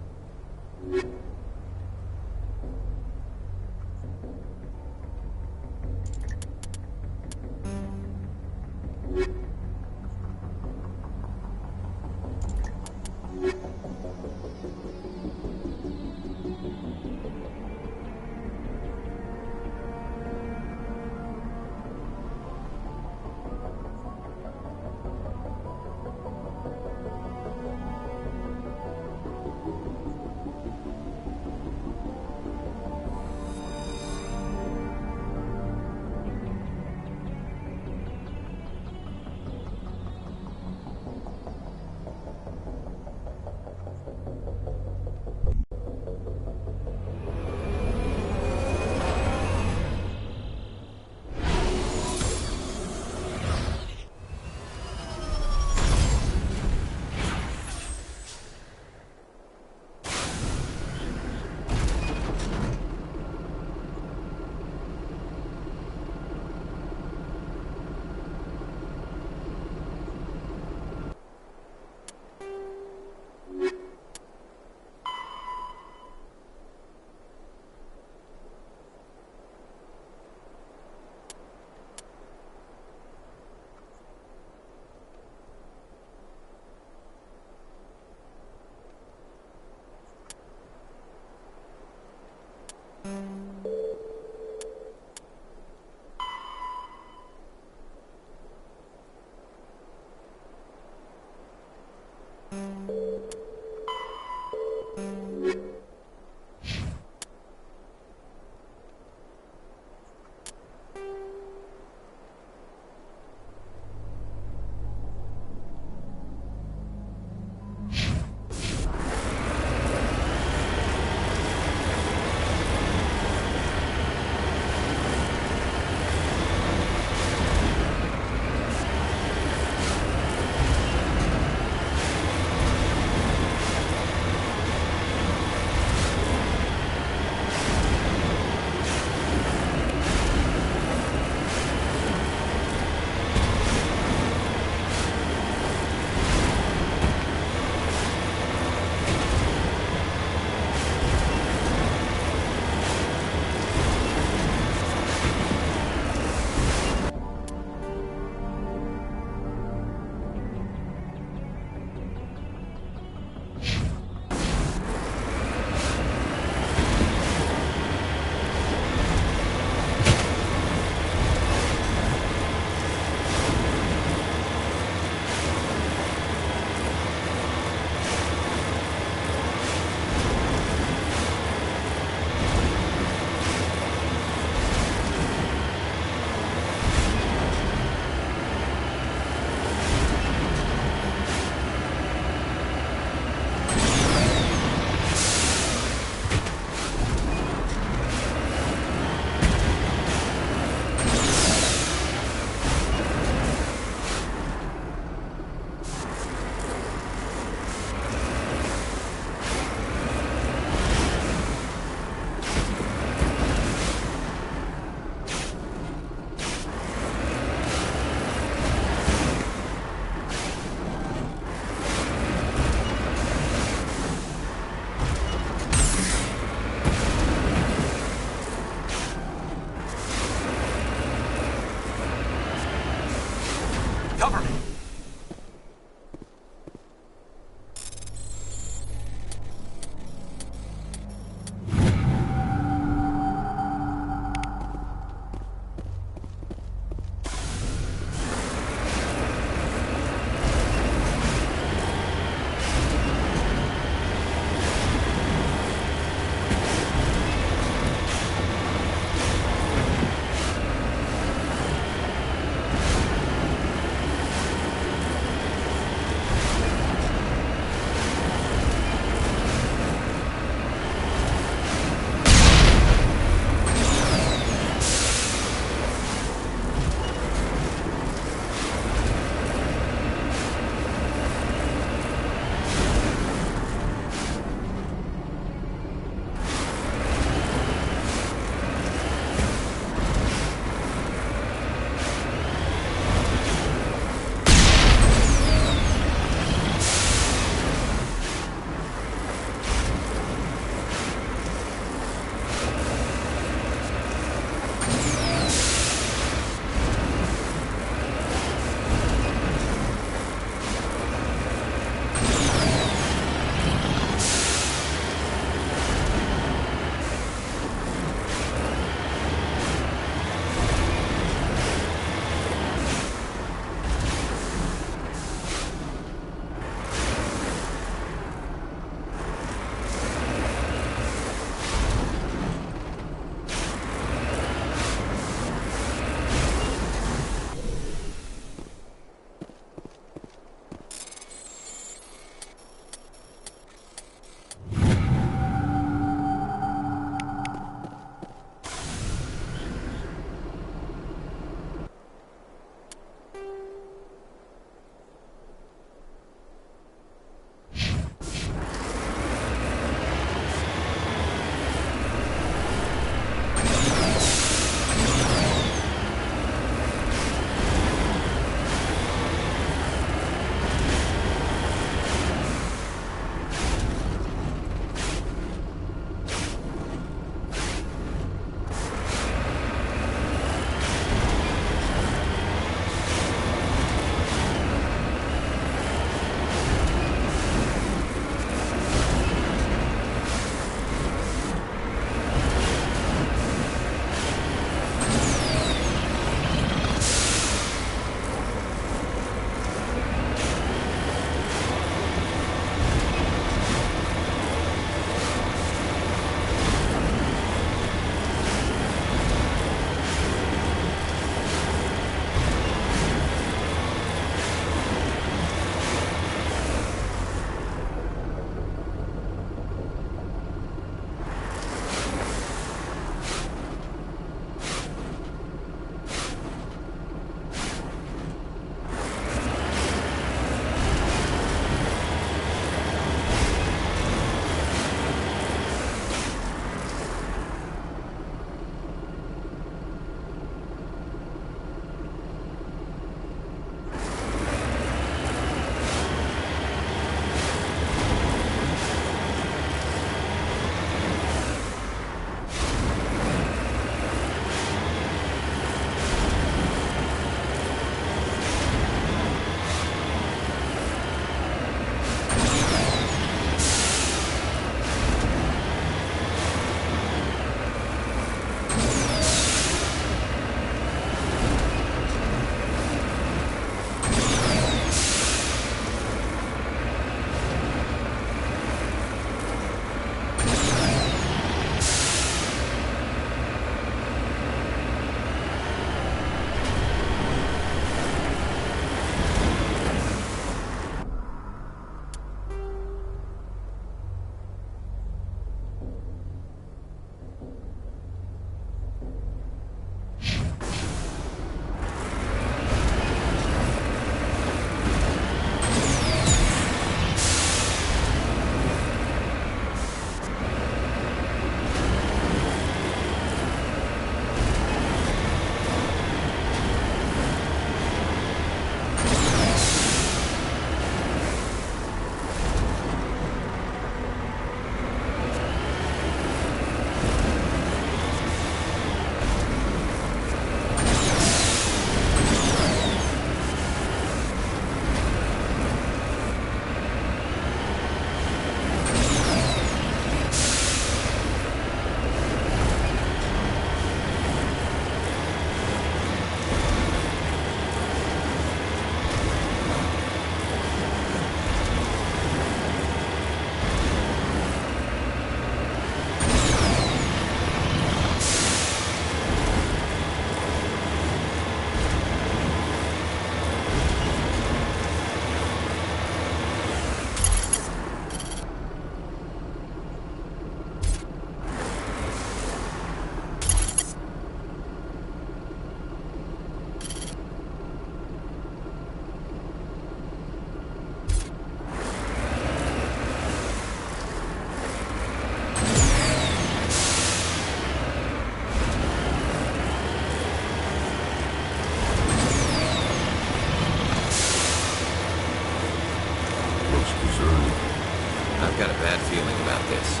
got a bad feeling about this.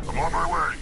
I'm on my way.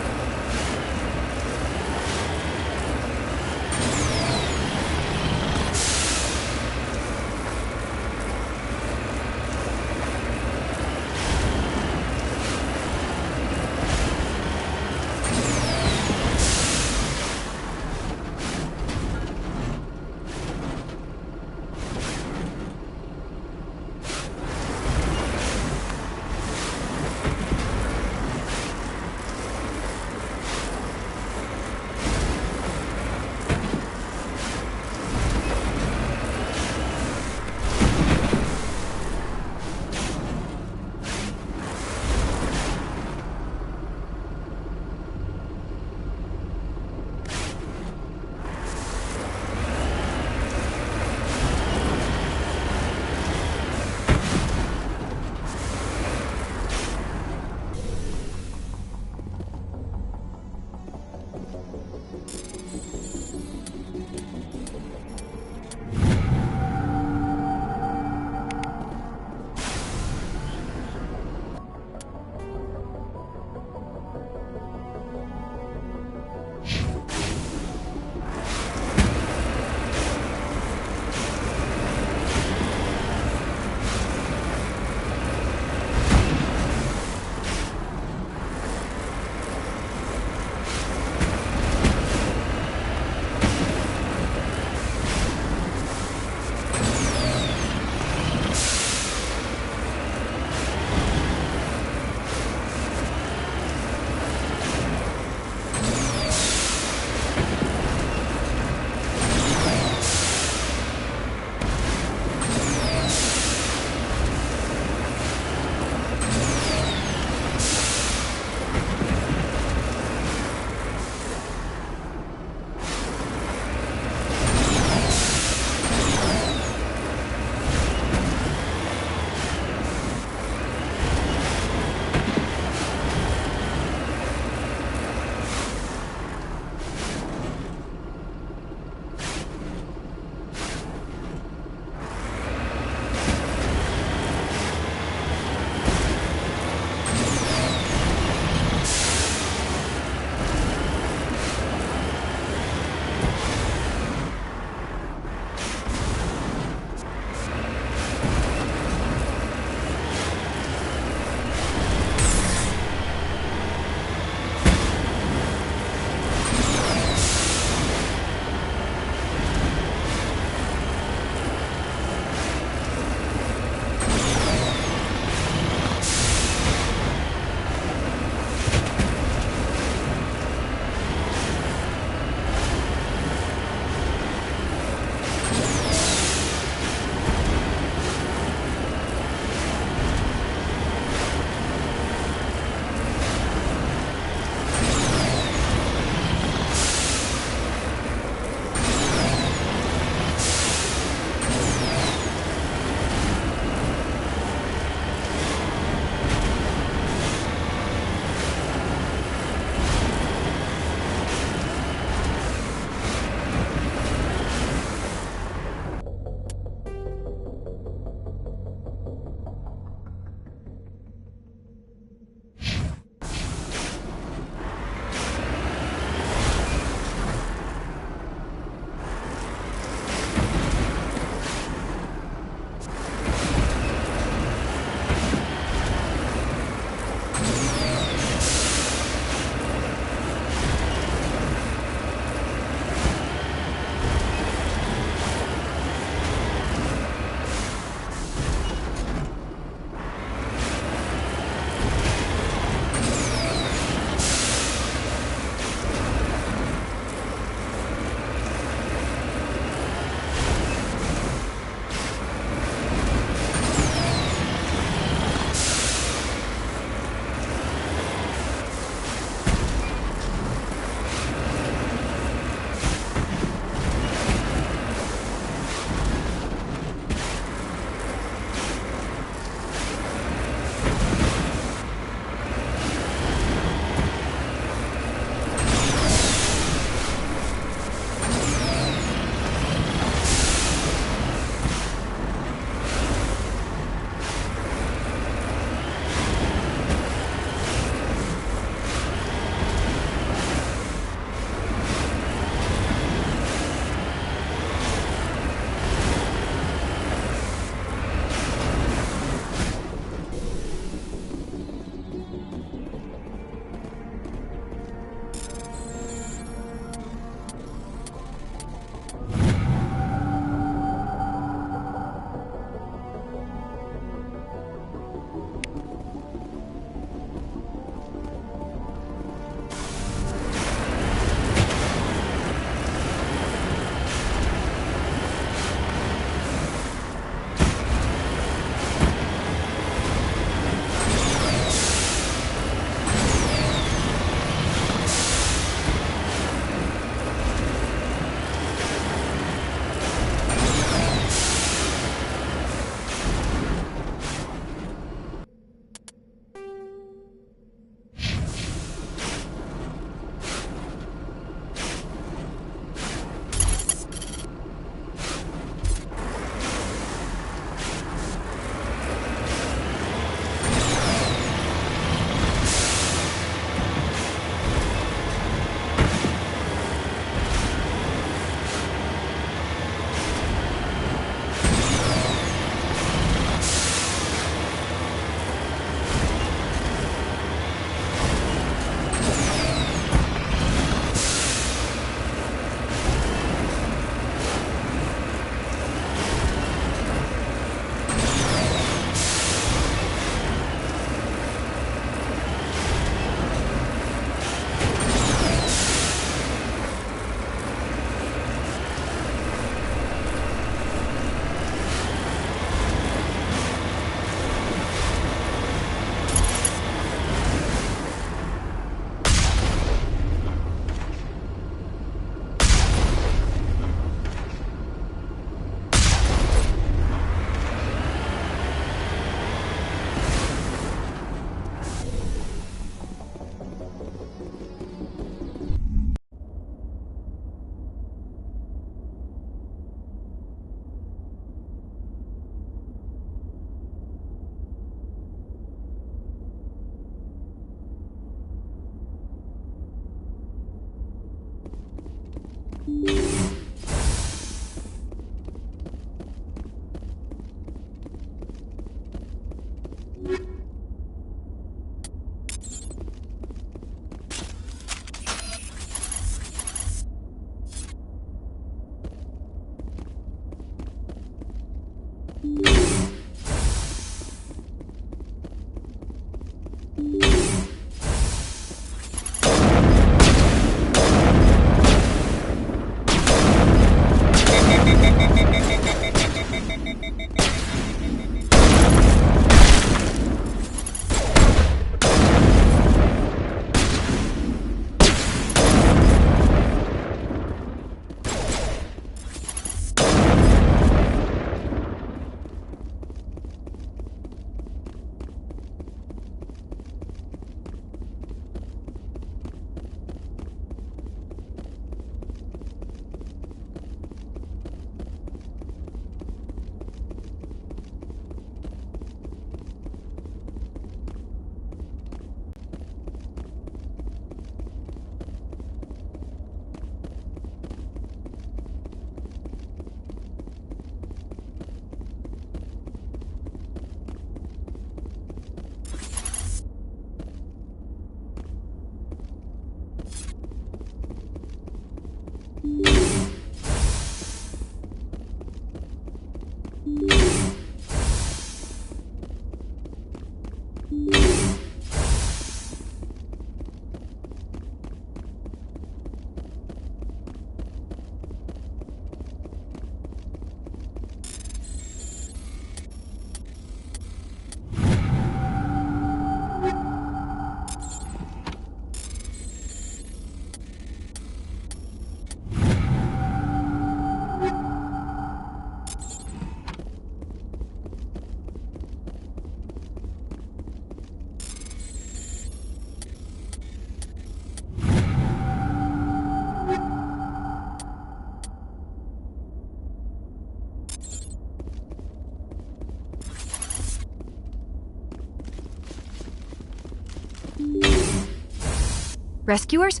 Rescuers?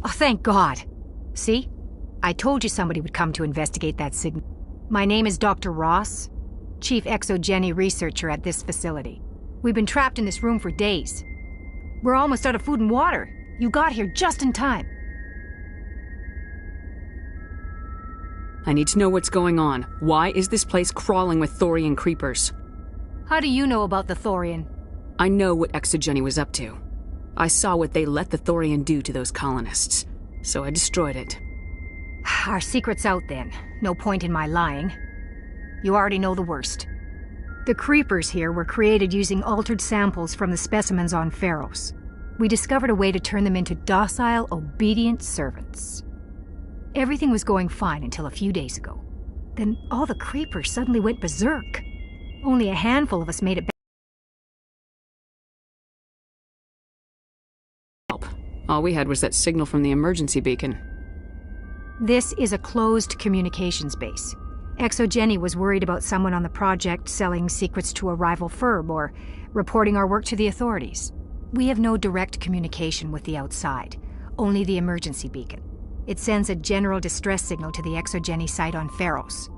Oh, thank God. See? I told you somebody would come to investigate that signal. My name is Dr. Ross, Chief Exogeny Researcher at this facility. We've been trapped in this room for days. We're almost out of food and water. You got here just in time. I need to know what's going on. Why is this place crawling with Thorian creepers? How do you know about the Thorian? I know what Exogeny was up to. I saw what they let the Thorian do to those colonists, so I destroyed it. Our secret's out then. No point in my lying. You already know the worst. The creepers here were created using altered samples from the specimens on Pharos. We discovered a way to turn them into docile, obedient servants. Everything was going fine until a few days ago. Then all the creepers suddenly went berserk. Only a handful of us made it back. All we had was that signal from the emergency beacon. This is a closed communications base. Exogeny was worried about someone on the project selling secrets to a rival firm or reporting our work to the authorities. We have no direct communication with the outside, only the emergency beacon. It sends a general distress signal to the Exogeny site on Pharos.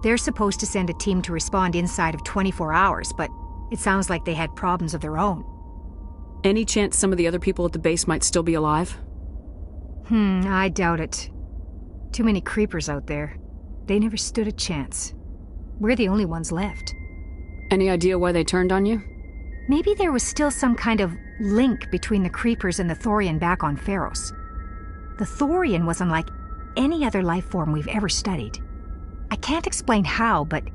They're supposed to send a team to respond inside of 24 hours, but it sounds like they had problems of their own. Any chance some of the other people at the base might still be alive? I doubt it. Too many creepers out there. They never stood a chance. We're the only ones left. Any idea why they turned on you? Maybe there was still some kind of link between the creepers and the Thorian back on Pharos. The Thorian was unlike any other life form we've ever studied. I can't explain how, but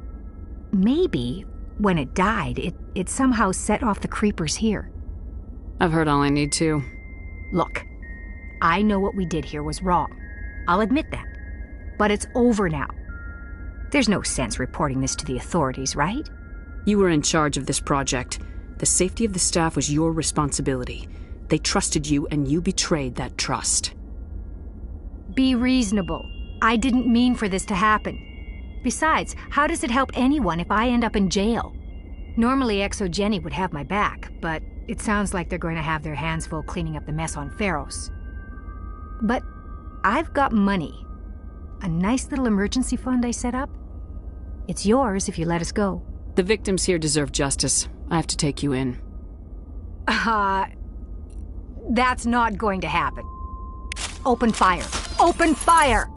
maybe when it died, it somehow set off the creepers here. I've heard all I need to. Look, I know what we did here was wrong. I'll admit that. But it's over now. There's no sense reporting this to the authorities, right? You were in charge of this project. The safety of the staff was your responsibility. They trusted you, and you betrayed that trust. Be reasonable. I didn't mean for this to happen. Besides, how does it help anyone if I end up in jail? Normally Exogeny would have my back, but it sounds like they're going to have their hands full cleaning up the mess on Pharos. But I've got money. A nice little emergency fund I set up. It's yours if you let us go. The victims here deserve justice. I have to take you in. That's not going to happen. Open fire. Open fire!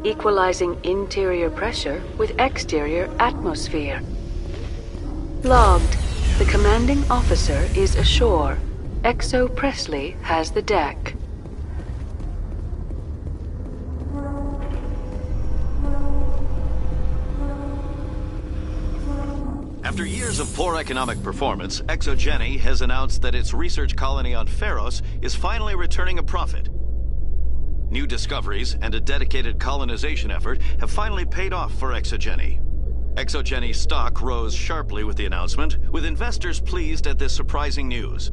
equalizing interior pressure with exterior atmosphere. Logged. The commanding officer is ashore. Exo Presley has the deck. After years of poor economic performance, ExoGeni has announced that its research colony on Feros is finally returning a profit. New discoveries and a dedicated colonization effort have finally paid off for ExoGeni. ExoGeni's stock rose sharply with the announcement, with investors pleased at this surprising news.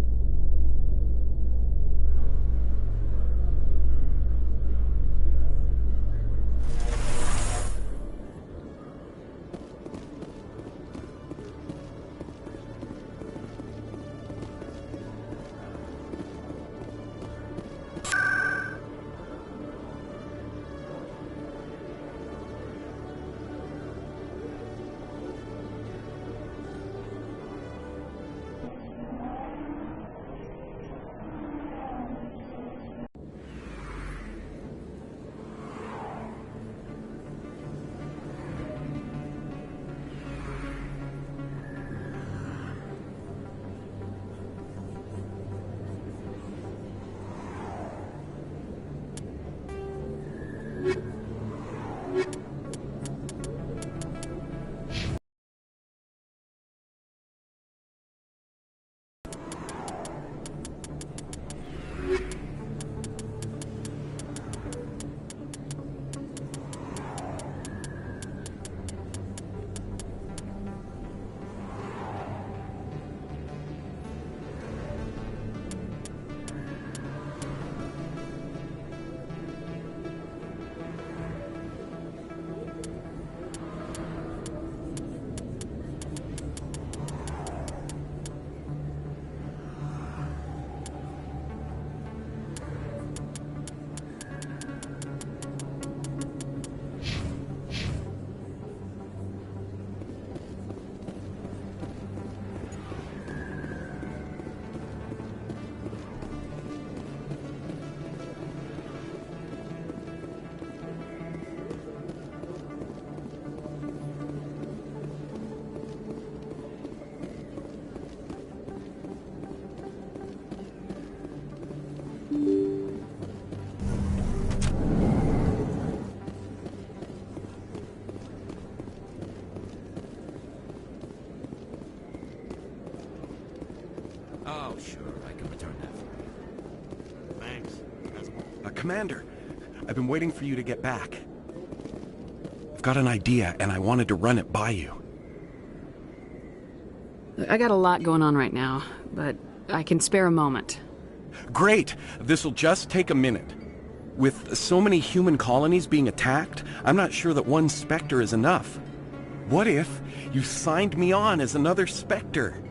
Oh, sure, I can return that for you. Thanks. Commander, I've been waiting for you to get back. I've got an idea, and I wanted to run it by you. I got a lot going on right now, but I can spare a moment. Great! This'll just take a minute. With so many human colonies being attacked, I'm not sure that one Spectre is enough. What if you signed me on as another Spectre?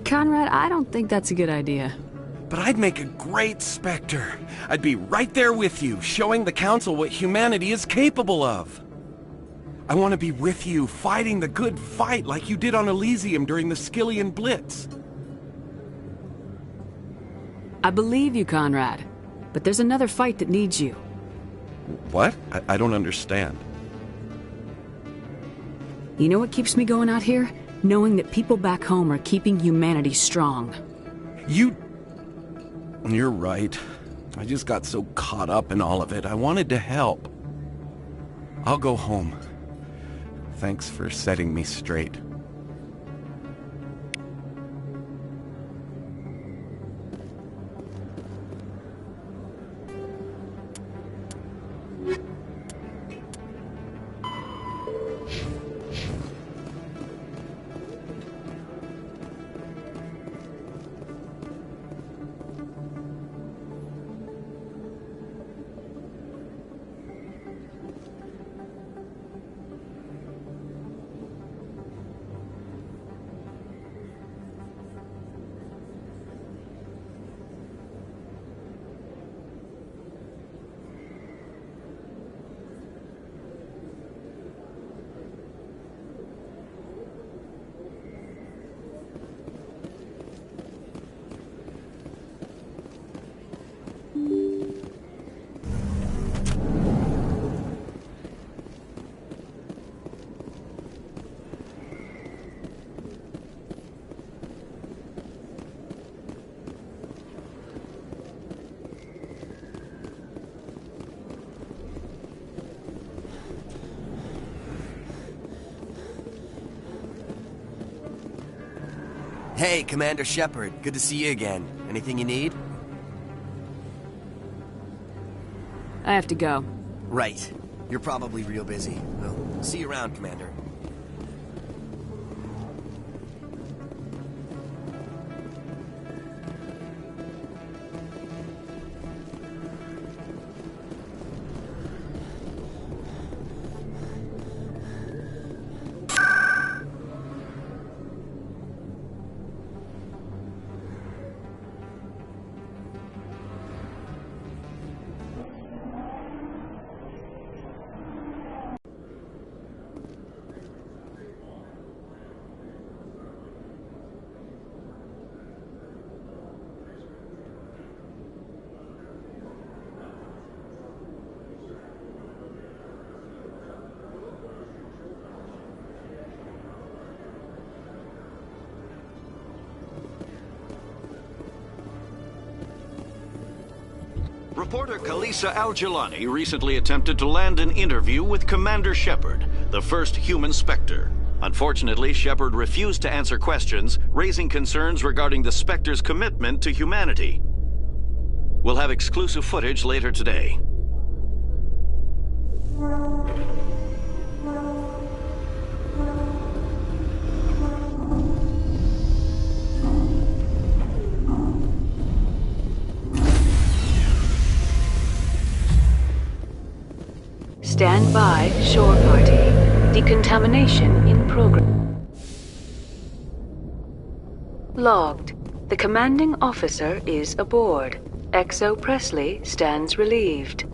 Conrad, I don't think that's a good idea. But I'd make a great Spectre. I'd be right there with you, showing the Council what humanity is capable of. I want to be with you, fighting the good fight like you did on Elysium during the Skyllian Blitz. I believe you, Conrad. But there's another fight that needs you. What? I don't understand. You know what keeps me going out here? Knowing that people back home are keeping humanity strong. You're right. I just got so caught up in all of it. I wanted to help. I'll go home. Thanks for setting me straight. Hey, Commander Shepard. Good to see you again. Anything you need? I have to go. Right. You're probably real busy. Well, see you around, Commander. Reporter Kalisa Al-Jilani recently attempted to land an interview with Commander Shepard, the first human Spectre. Unfortunately, Shepard refused to answer questions, raising concerns regarding the Spectre's commitment to humanity. We'll have exclusive footage later today. Stand by, shore party. Decontamination in progress. Logged. The commanding officer is aboard. XO Presley stands relieved.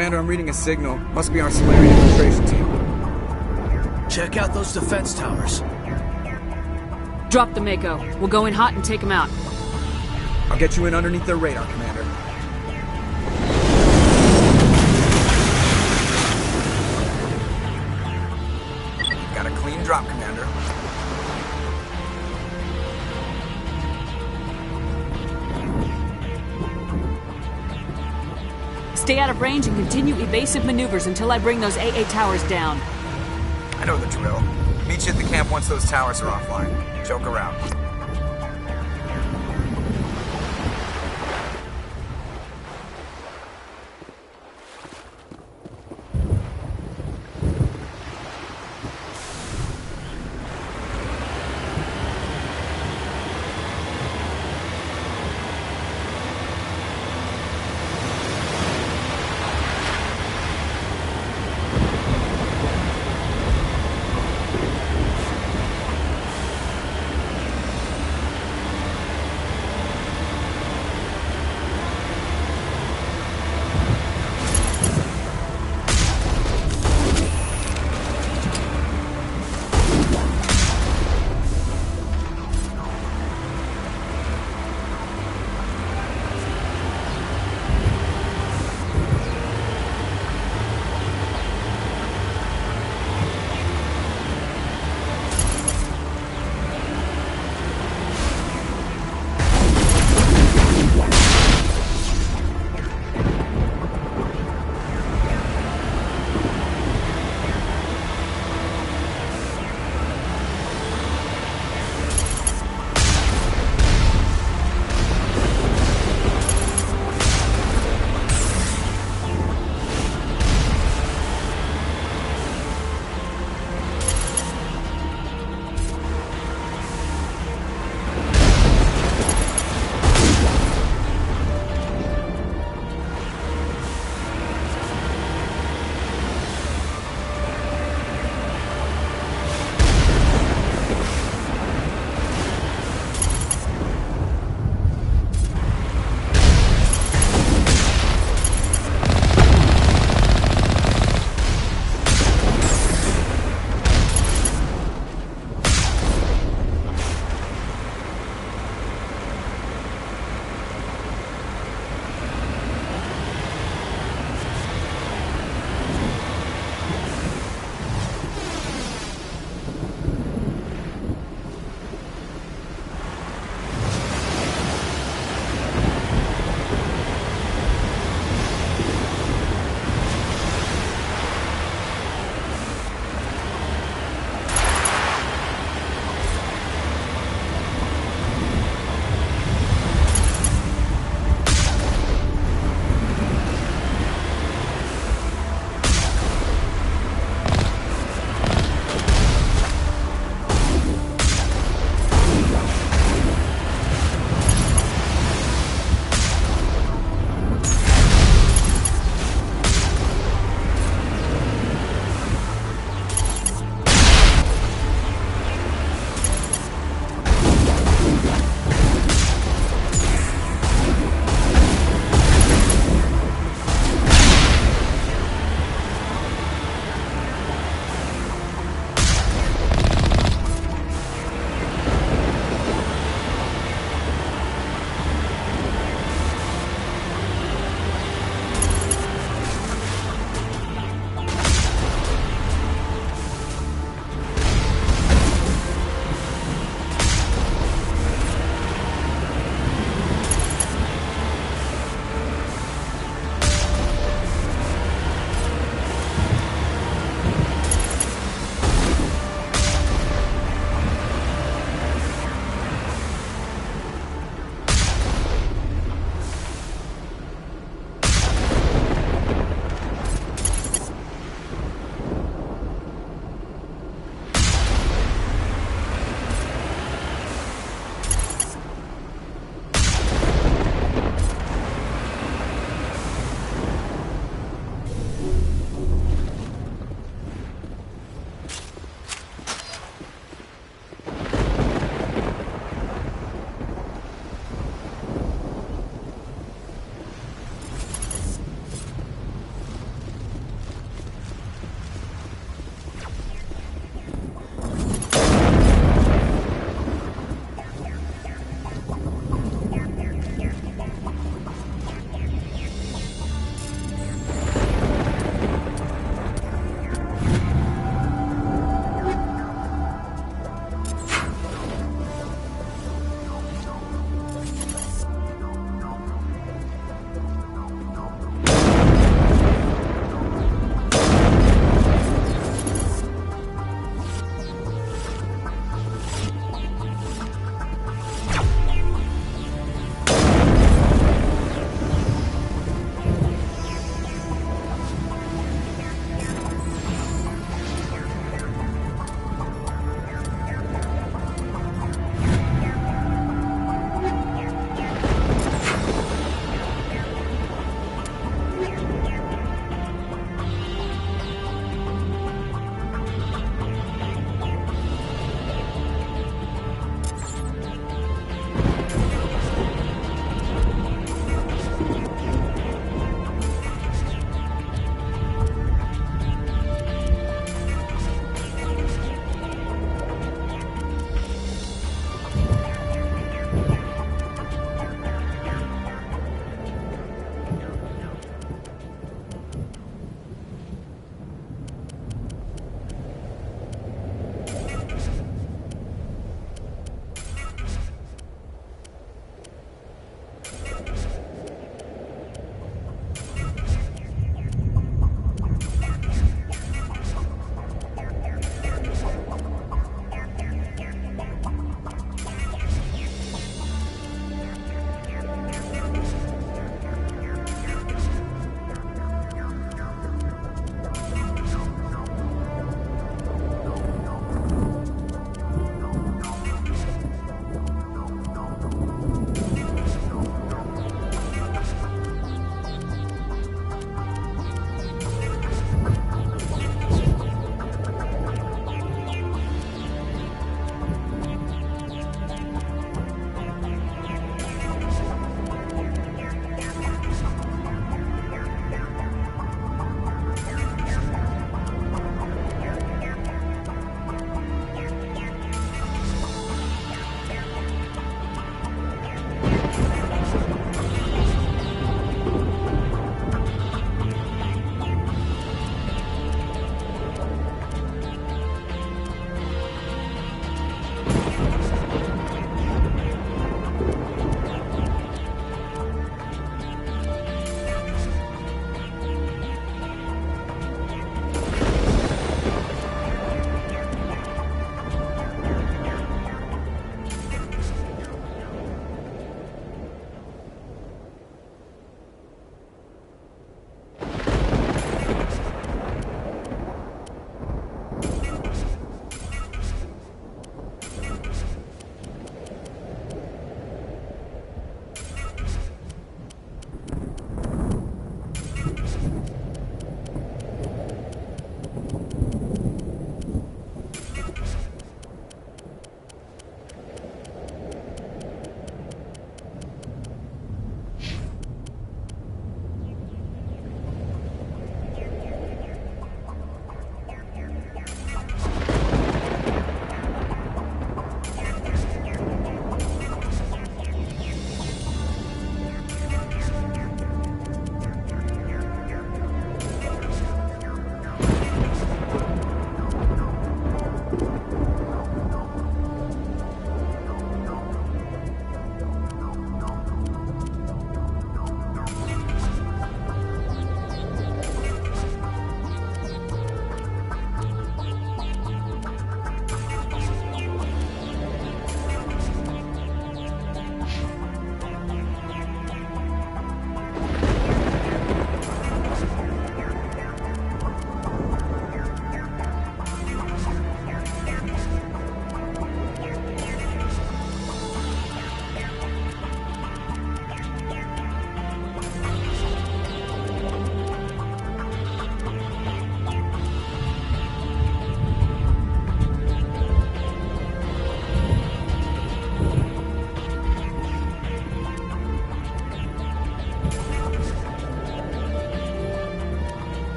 Commander, I'm reading a signal. Must be our Solarian infiltration team. Check out those defense towers. Drop the Mako. We'll go in hot and take them out. I'll get you in underneath their radar, Commander. Got a clean drop, Commander. Stay out of range and continue evasive maneuvers until I bring those AA towers down. I know the drill. Meet you at the camp once those towers are offline. Joke around.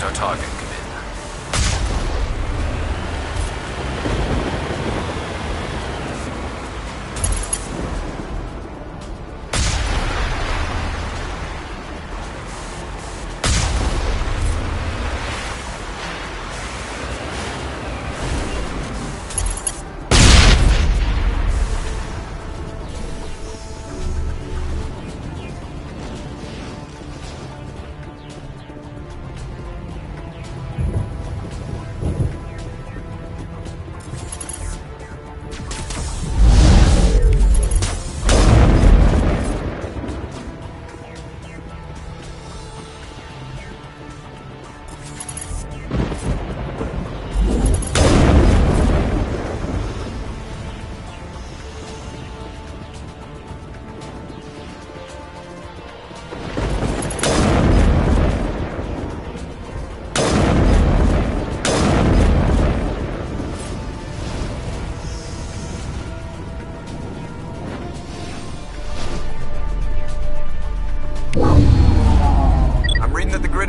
Who's our target, Commander?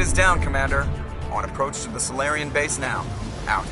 Is down, Commander. On approach to the Solarian base now. Out.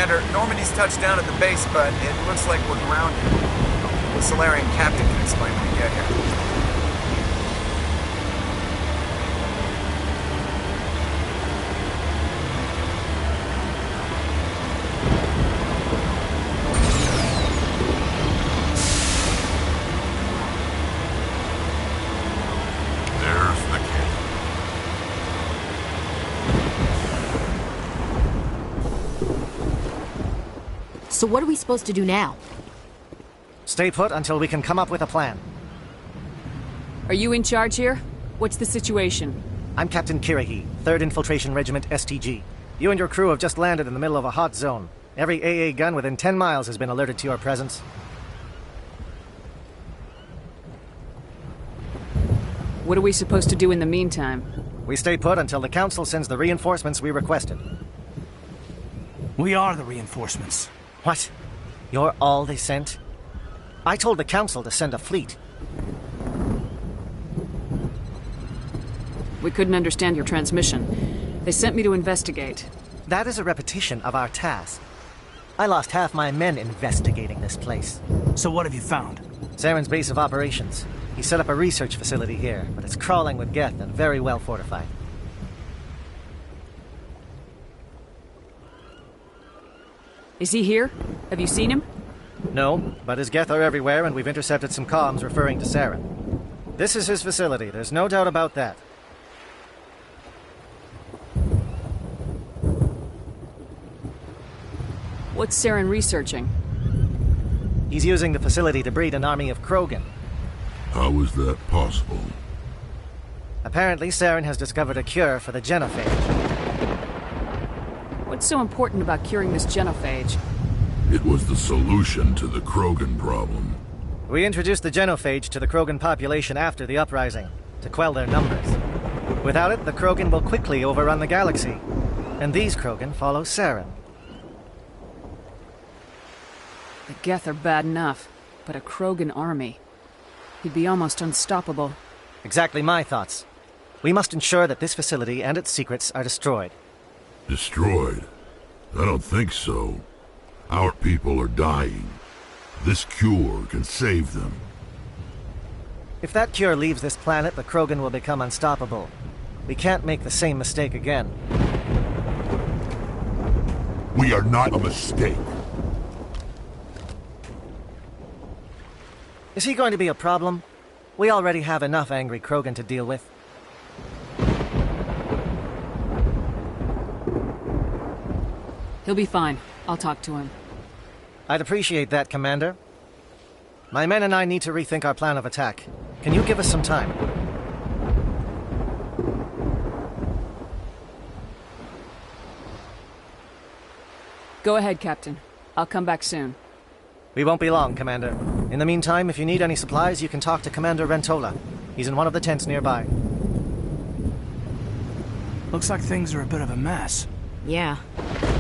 Commander, Normandy's touched down at the base, but it looks like we're grounded. The Solarian captain can explain when we get here. So what are we supposed to do now? Stay put until we can come up with a plan. Are you in charge here? What's the situation? I'm Captain Kirrahe, 3rd Infiltration Regiment STG. You and your crew have just landed in the middle of a hot zone. Every AA gun within 10 miles has been alerted to your presence. What are we supposed to do in the meantime? We stay put until the Council sends the reinforcements we requested. We are the reinforcements. What? You're all they sent? I told the Council to send a fleet. We couldn't understand your transmission. They sent me to investigate. That is a repetition of our task. I lost half my men investigating this place. So what have you found? Saren's base of operations. He set up a research facility here, but it's crawling with Geth and very well fortified. Is he here? Have you seen him? No, but his Geth are everywhere, and we've intercepted some comms referring to Saren. This is his facility, there's no doubt about that. What's Saren researching? He's using the facility to breed an army of Krogan. How is that possible? Apparently, Saren has discovered a cure for the genophage. What's so important about curing this genophage? It was the solution to the Krogan problem. We introduced the genophage to the Krogan population after the uprising, to quell their numbers. Without it, the Krogan will quickly overrun the galaxy. And these Krogan follow Saren. The Geth are bad enough, but a Krogan army. He'd be almost unstoppable. Exactly my thoughts. We must ensure that this facility and its secrets are destroyed. Destroyed? I don't think so. Our people are dying. This cure can save them. If that cure leaves this planet, the Krogan will become unstoppable. We can't make the same mistake again. We are not a mistake. Is he going to be a problem? We already have enough angry Krogan to deal with. He'll be fine. I'll talk to him. I'd appreciate that, Commander. My men and I need to rethink our plan of attack. Can you give us some time? Go ahead, Captain. I'll come back soon. We won't be long, Commander. In the meantime, if you need any supplies, you can talk to Commander Rentola. He's in one of the tents nearby. Looks like things are a bit of a mess. Yeah.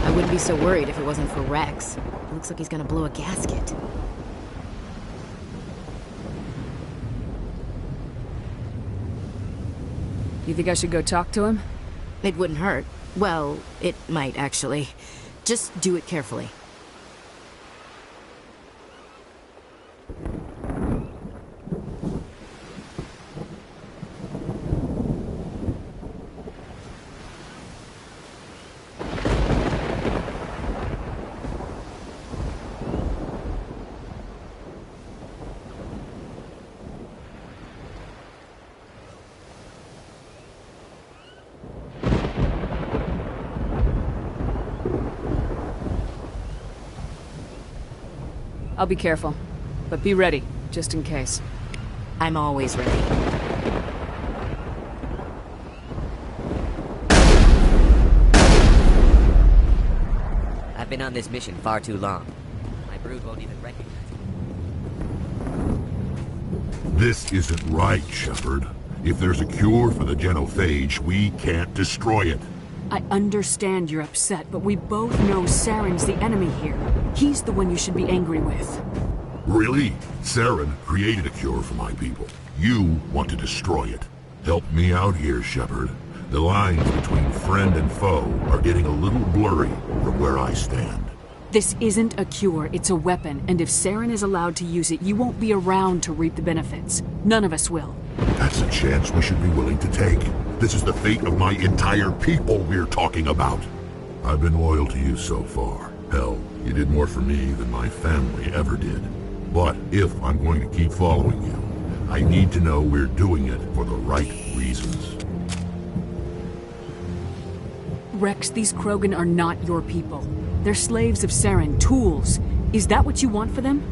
I wouldn't be so worried if it wasn't for Rex. It looks like he's gonna blow a gasket. You think I should go talk to him? It wouldn't hurt. Well, it might, actually. Just do it carefully. I'll be careful, but be ready, just in case. I'm always ready. I've been on this mission far too long. My brood won't even recognize me. This isn't right, Shepard. If there's a cure for the genophage, we can't destroy it. I understand you're upset, but we both know Saren's the enemy here. He's the one you should be angry with. Really? Saren created a cure for my people. You want to destroy it. Help me out here, Shepard. The lines between friend and foe are getting a little blurry from where I stand. This isn't a cure, it's a weapon, and if Saren is allowed to use it, you won't be around to reap the benefits. None of us will. That's a chance we should be willing to take. This is the fate of my entire people we're talking about. I've been loyal to you so far. Hell, you did more for me than my family ever did. But if I'm going to keep following you, I need to know we're doing it for the right reasons. Rex, these Krogan are not your people. They're slaves of Saren, tools. Is that what you want for them?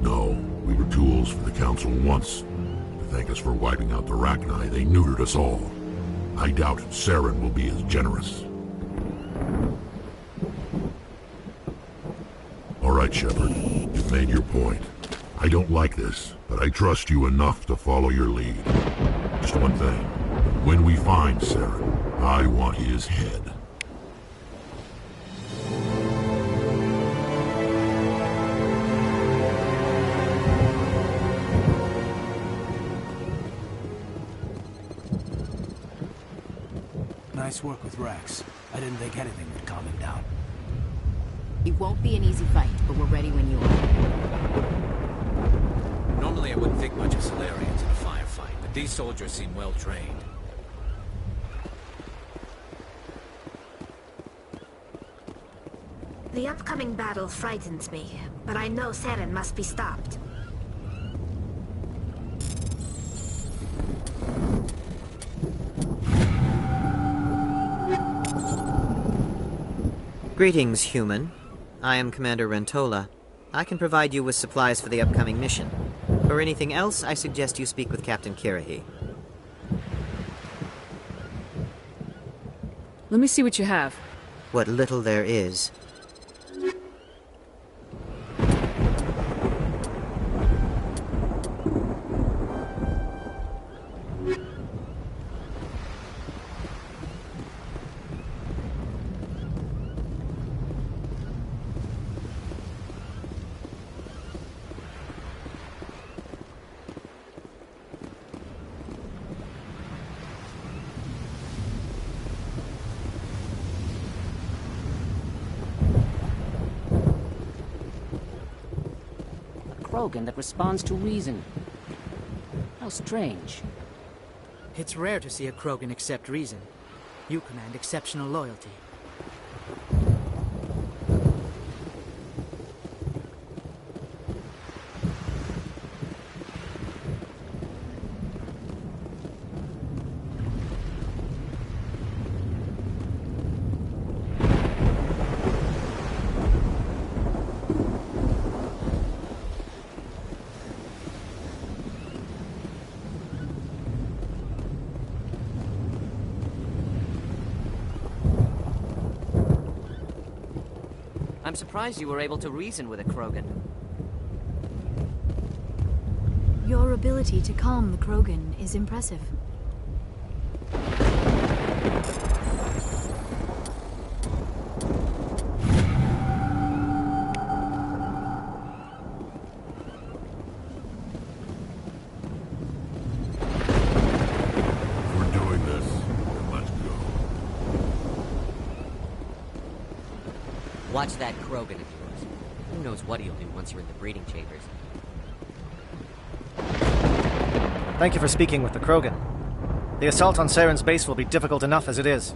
No, we were tools for the Council once. To thank us for wiping out the Rachni, they neutered us all. I doubt Saren will be as generous. All right, Shepard. You've made your point. I don't like this, but I trust you enough to follow your lead. Just one thing. When we find Saren, I want his head. Nice work with Rex. I didn't think anything would calm him down. It won't be an easy fight, but we're ready when you are. Normally I wouldn't think much of Solarians in a firefight, but these soldiers seem well trained. The upcoming battle frightens me, but I know Saren must be stopped. Greetings, human. I am Commander Rentola. I can provide you with supplies for the upcoming mission. For anything else, I suggest you speak with Captain Kirrahe. Let me see what you have. What little there is. Krogan that responds to reason. How strange. It's rare to see a Krogan accept reason. You command exceptional loyalty. I'm surprised you were able to reason with a Krogan. Your ability to calm the Krogan is impressive. We're doing this. Let's go. Watch that Krogan of yours. Who knows what he'll do once you're in the breeding chambers. Thank you for speaking with the Krogan. The assault on Saren's base will be difficult enough as it is.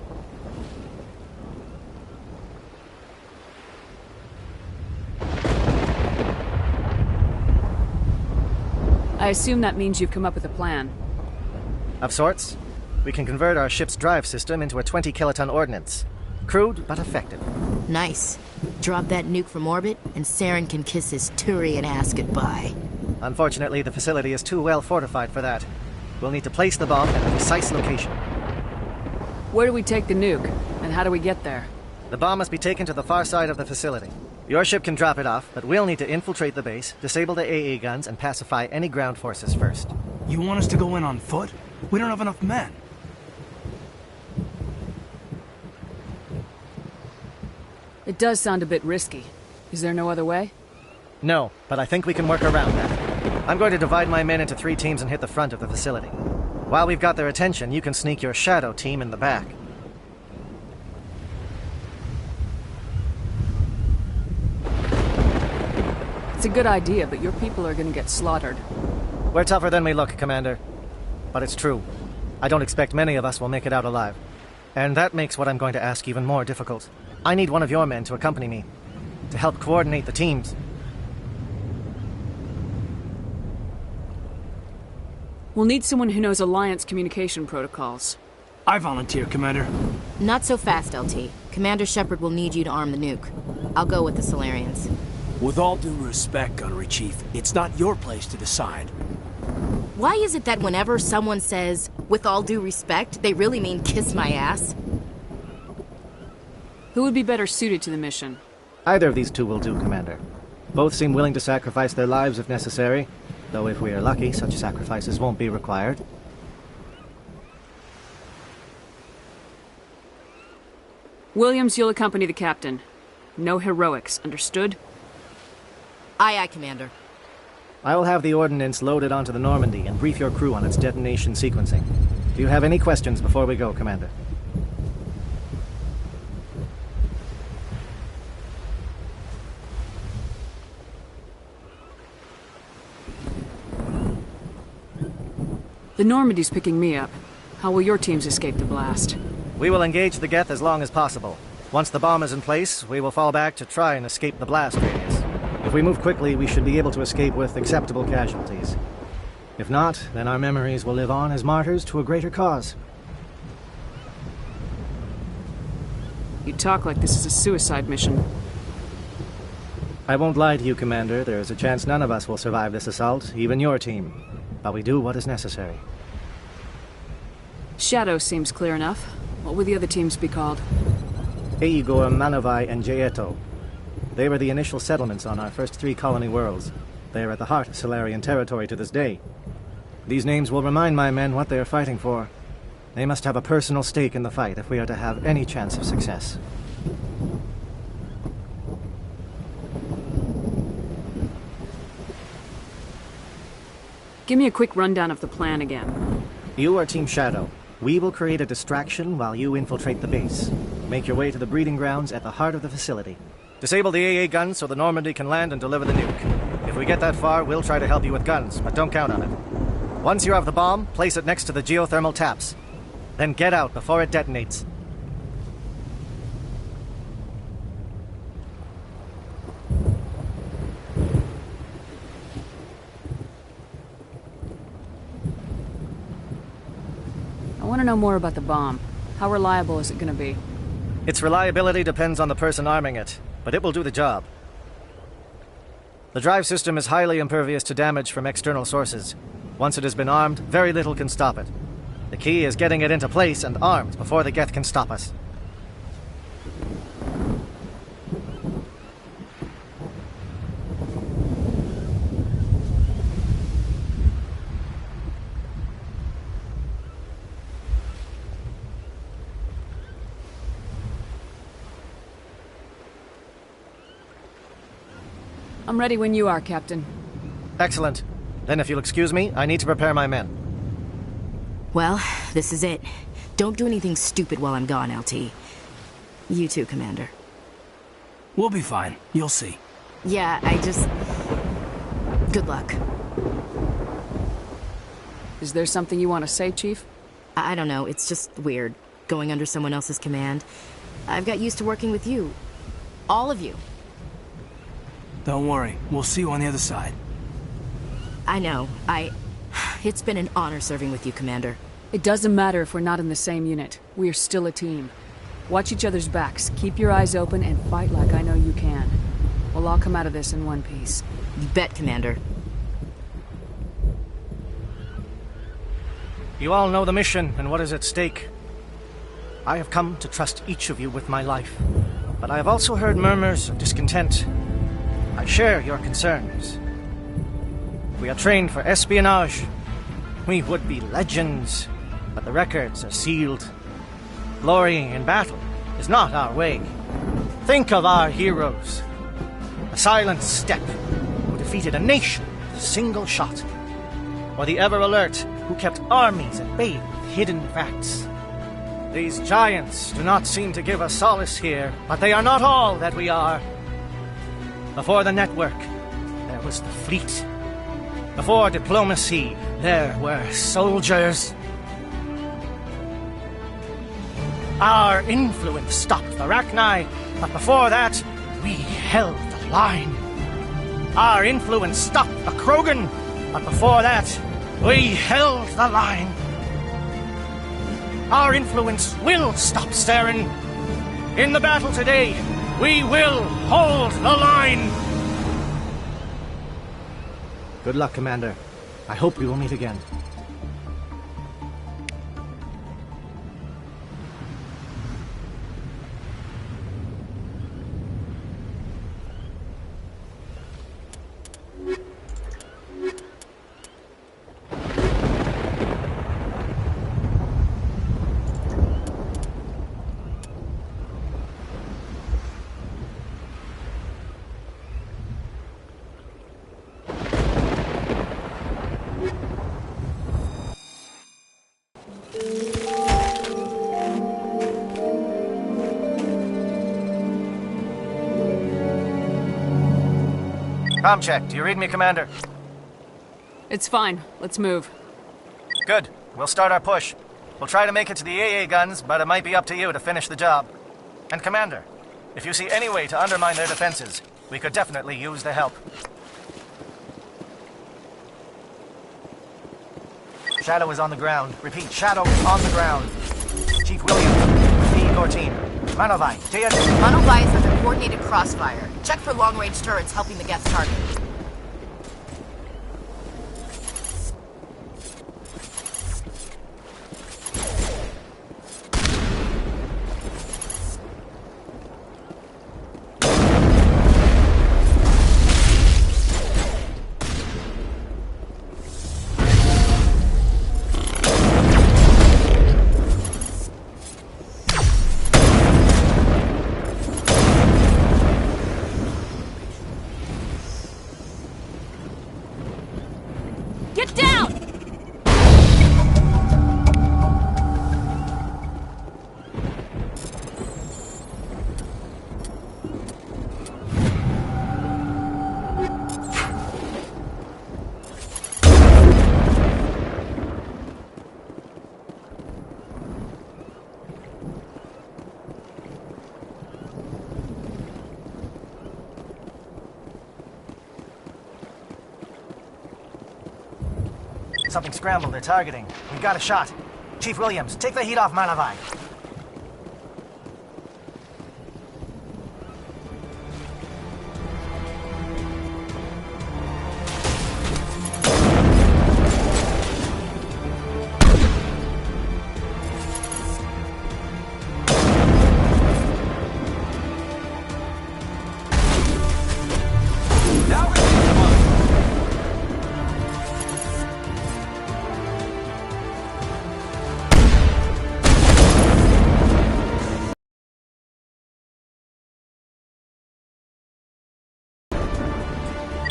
I assume that means you've come up with a plan. Of sorts. We can convert our ship's drive system into a 20-kiloton ordnance. Crude, but effective. Nice. Drop that nuke from orbit, and Saren can kiss his Turian ass goodbye. Unfortunately, the facility is too well fortified for that. We'll need to place the bomb at a precise location. Where do we take the nuke, and how do we get there? The bomb must be taken to the far side of the facility. Your ship can drop it off, but we'll need to infiltrate the base, disable the AA guns, and pacify any ground forces first. You want us to go in on foot? We don't have enough men. It does sound a bit risky. Is there no other way? No, but I think we can work around that. I'm going to divide my men into 3 teams and hit the front of the facility. While we've got their attention, you can sneak your shadow team in the back. It's a good idea, but your people are gonna get slaughtered. We're tougher than we look, Commander. But it's true. I don't expect many of us will make it out alive. And that makes what I'm going to ask even more difficult. I need one of your men to accompany me, to help coordinate the teams. We'll need someone who knows Alliance communication protocols. I volunteer, Commander. Not so fast, LT. Commander Shepard will need you to arm the nuke. I'll go with the Solarians. With all due respect, Gunnery Chief, it's not your place to decide. Why is it that whenever someone says, with all due respect, they really mean kiss my ass? Who would be better suited to the mission? Either of these two will do, Commander. Both seem willing to sacrifice their lives if necessary, though if we are lucky, such sacrifices won't be required. Williams, you'll accompany the captain. No heroics, understood? Aye, aye, Commander. I will have the ordnance loaded onto the Normandy and brief your crew on its detonation sequencing. Do you have any questions before we go, Commander? The Normandy's picking me up. How will your teams escape the blast? We will engage the Geth as long as possible. Once the bomb is in place, we will fall back to try and escape the blast radius. If we move quickly, we should be able to escape with acceptable casualties. If not, then our memories will live on as martyrs to a greater cause. You talk like this is a suicide mission. I won't lie to you, Commander. There is a chance none of us will survive this assault, even your team. But we do what is necessary. Shadow seems clear enough. What would the other teams be called? Aegor, Manavai, and Jaeto. They were the initial settlements on our first 3 colony worlds. They are at the heart of Solarian territory to this day. These names will remind my men what they are fighting for. They must have a personal stake in the fight if we are to have any chance of success. Give me a quick rundown of the plan again. You are Team Shadow. We will create a distraction while you infiltrate the base. Make your way to the breeding grounds at the heart of the facility. Disable the AA guns so the Normandy can land and deliver the nuke. If we get that far, we'll try to help you with guns, but don't count on it. Once you have the bomb, place it next to the geothermal taps. Then get out before it detonates. I want to know more about the bomb. How reliable is it going to be? Its reliability depends on the person arming it, but it will do the job. The drive system is highly impervious to damage from external sources. Once it has been armed, very little can stop it. The key is getting it into place and armed before the Geth can stop us. I'm ready when you are, Captain. Excellent. Then if you'll excuse me, I need to prepare my men. Well, this is it. Don't do anything stupid while I'm gone, LT. You too, Commander. We'll be fine. You'll see. Yeah, good luck. Is there something you want to say, Chief? I don't know. It's just weird, going under someone else's command. I've got used to working with you. All of you. Don't worry. We'll see you on the other side. I know. It's been an honor serving with you, Commander. It doesn't matter if we're not in the same unit. We are still a team. Watch each other's backs, keep your eyes open, and fight like I know you can. We'll all come out of this in one piece. You bet, Commander. You all know the mission and what is at stake. I have come to trust each of you with my life, but I have also heard murmurs of discontent. I share your concerns. We are trained for espionage. We would be legends, but the records are sealed. Glorying in battle is not our way. Think of our heroes. A silent step who defeated a nation with a single shot. Or the ever-alert who kept armies at bay with hidden facts. These giants do not seem to give us solace here, but they are not all that we are. Before the network, there was the fleet. Before diplomacy, there were soldiers. Our influence stopped the Rachni, but before that, we held the line. Our influence stopped the Krogan, but before that, we held the line. Our influence will stop Saren. In the battle today, we will hold the line. Good luck, Commander. I hope we will meet again. Comm check. Do you read me, Commander? It's fine. Let's move. Good. We'll start our push. We'll try to make it to the AA guns, but it might be up to you to finish the job. And Commander, if you see any way to undermine their defenses, we could definitely use the help. Shadow is on the ground. Repeat, Shadow is on the ground. Chief Williams, repeat your team. Manovai, Jayad. Manovai is under coordinated crossfire. Check for long-range turrets helping the guest target. Get down! Something scrambled. They're targeting. We've got a shot. Chief Williams, take the heat off Malavai.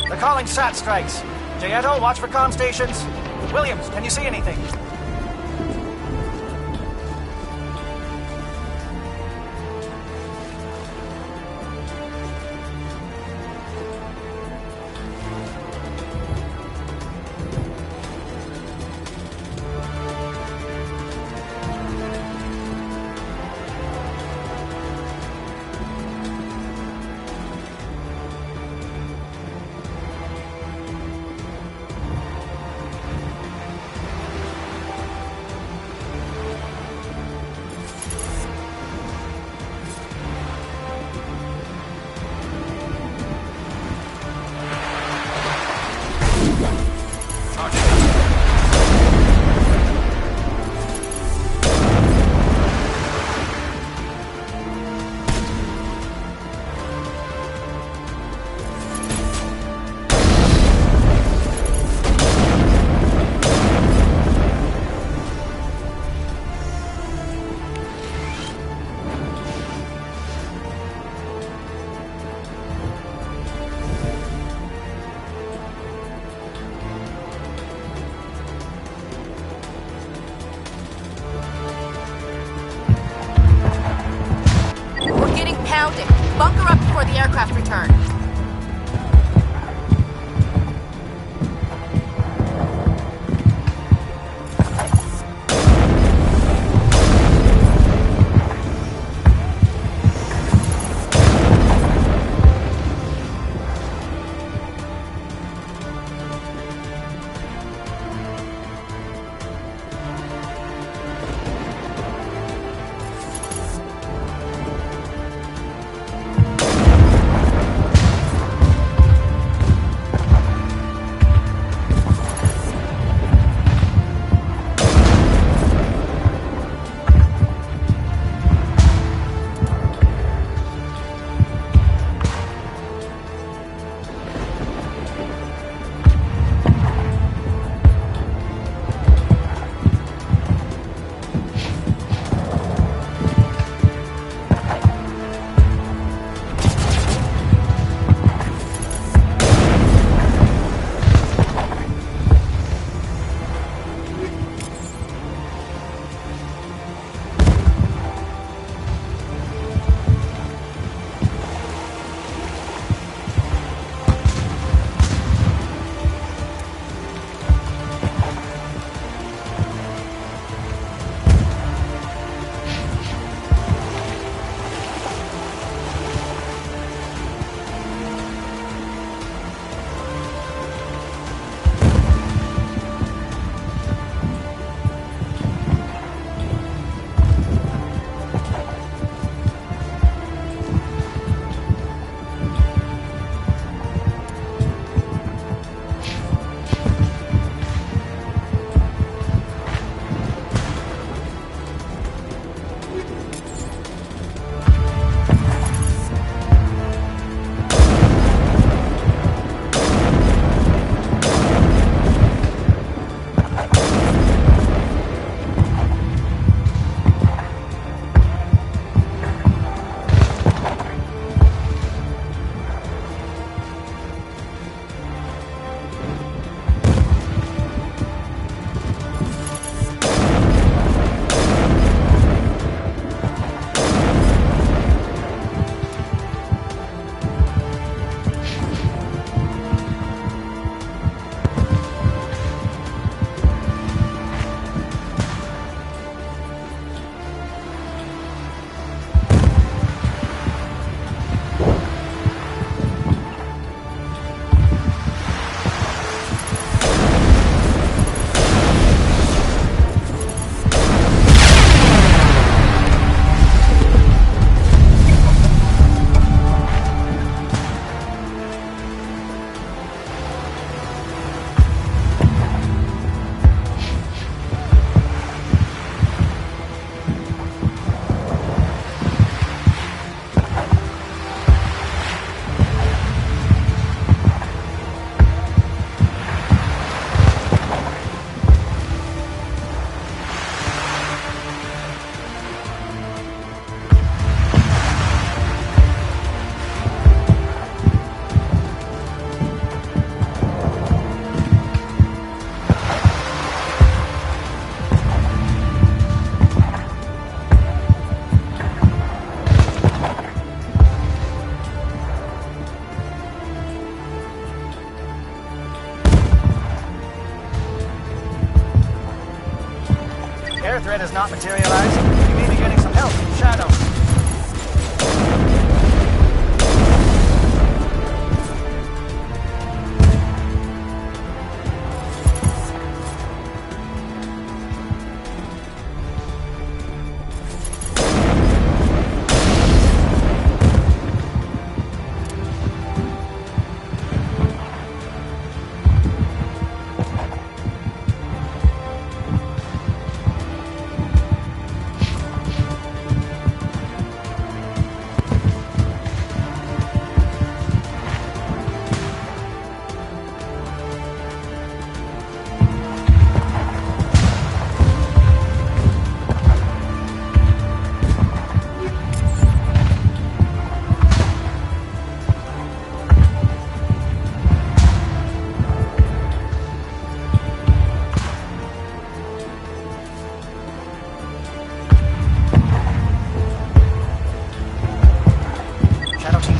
They're calling SAT strikes. Jayeto, watch for comm stations. Williams, can you see anything? Bunker up before the aircraft return. Your threat has not materialized. You may be getting some help from Shadow.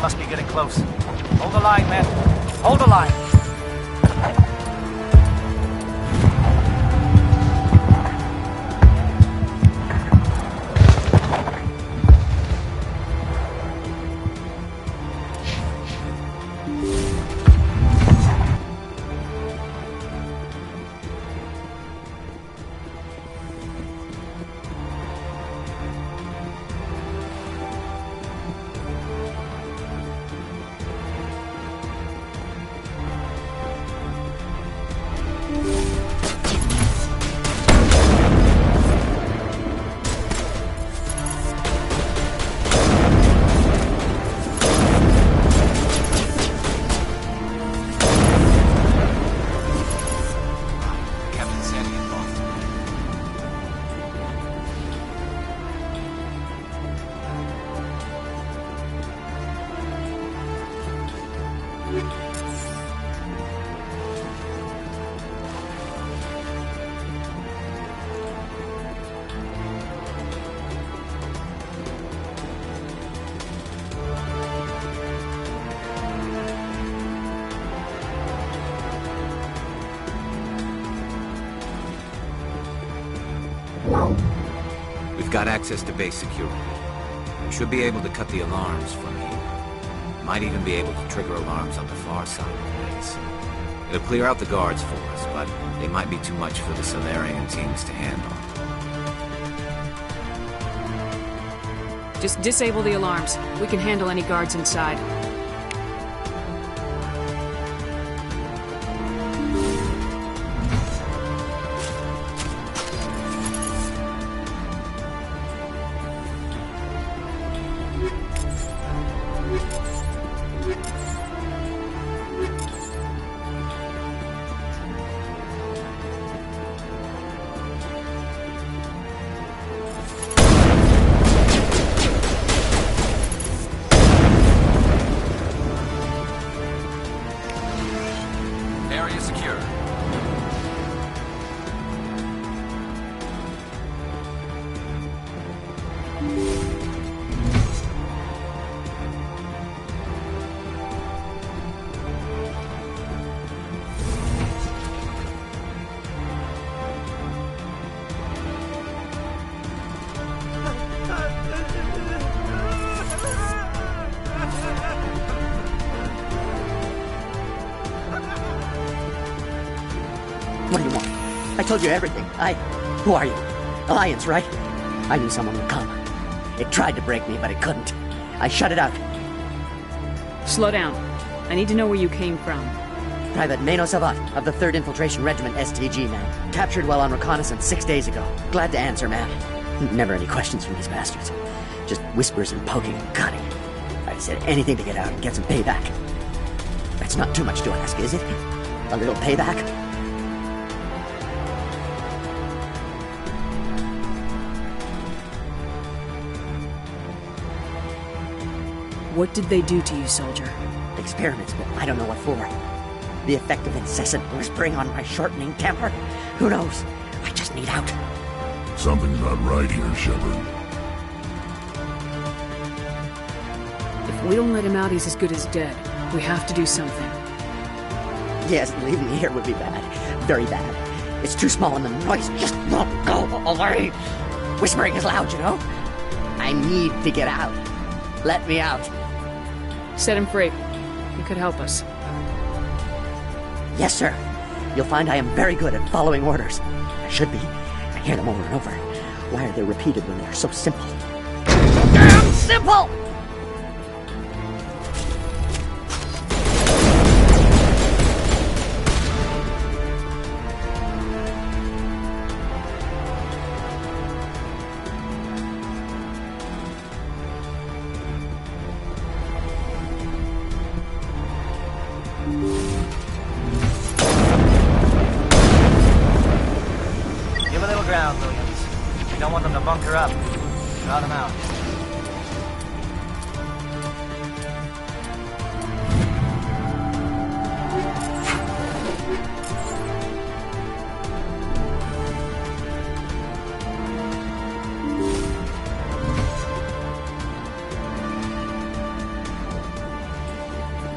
Must be getting close. Hold the line, men. Hold the line. We've got access to base security. We should be able to cut the alarms from here. Might even be able to trigger alarms on the far side of the base. It'll clear out the guards for us, but they might be too much for the Solarian teams to handle. Just disable the alarms. We can handle any guards inside. Area secure. What do you want? I told you everything. Who are you? Alliance, right? I knew someone would come. It tried to break me, but it couldn't. I shut it out. Slow down. I need to know where you came from. Private Mano Savat of the 3rd Infiltration Regiment STG, man. Captured while on reconnaissance 6 days ago. Glad to answer, man. Never any questions from these bastards. Just whispers and poking and cutting. I said anything to get out and get some payback. That's not too much to ask, is it? A little payback? What did they do to you, soldier? Experiments, but I don't know what for. The effect of incessant whispering on my shortening temper? Who knows? I just need out. Something's not right here, Shepard. If we don't let him out, he's as good as dead. We have to do something. Yes, leaving me here would be bad. Very bad. It's too small and the noise just won't go away. Whispering is loud, you know? I need to get out. Let me out. Set him free. He could help us. Yes, sir. You'll find I am very good at following orders. I should be. I hear them over and over. Why are they repeated when they are so simple? Damn simple! Give a little ground, Williams. We don't want them to bunker up. Draw them out.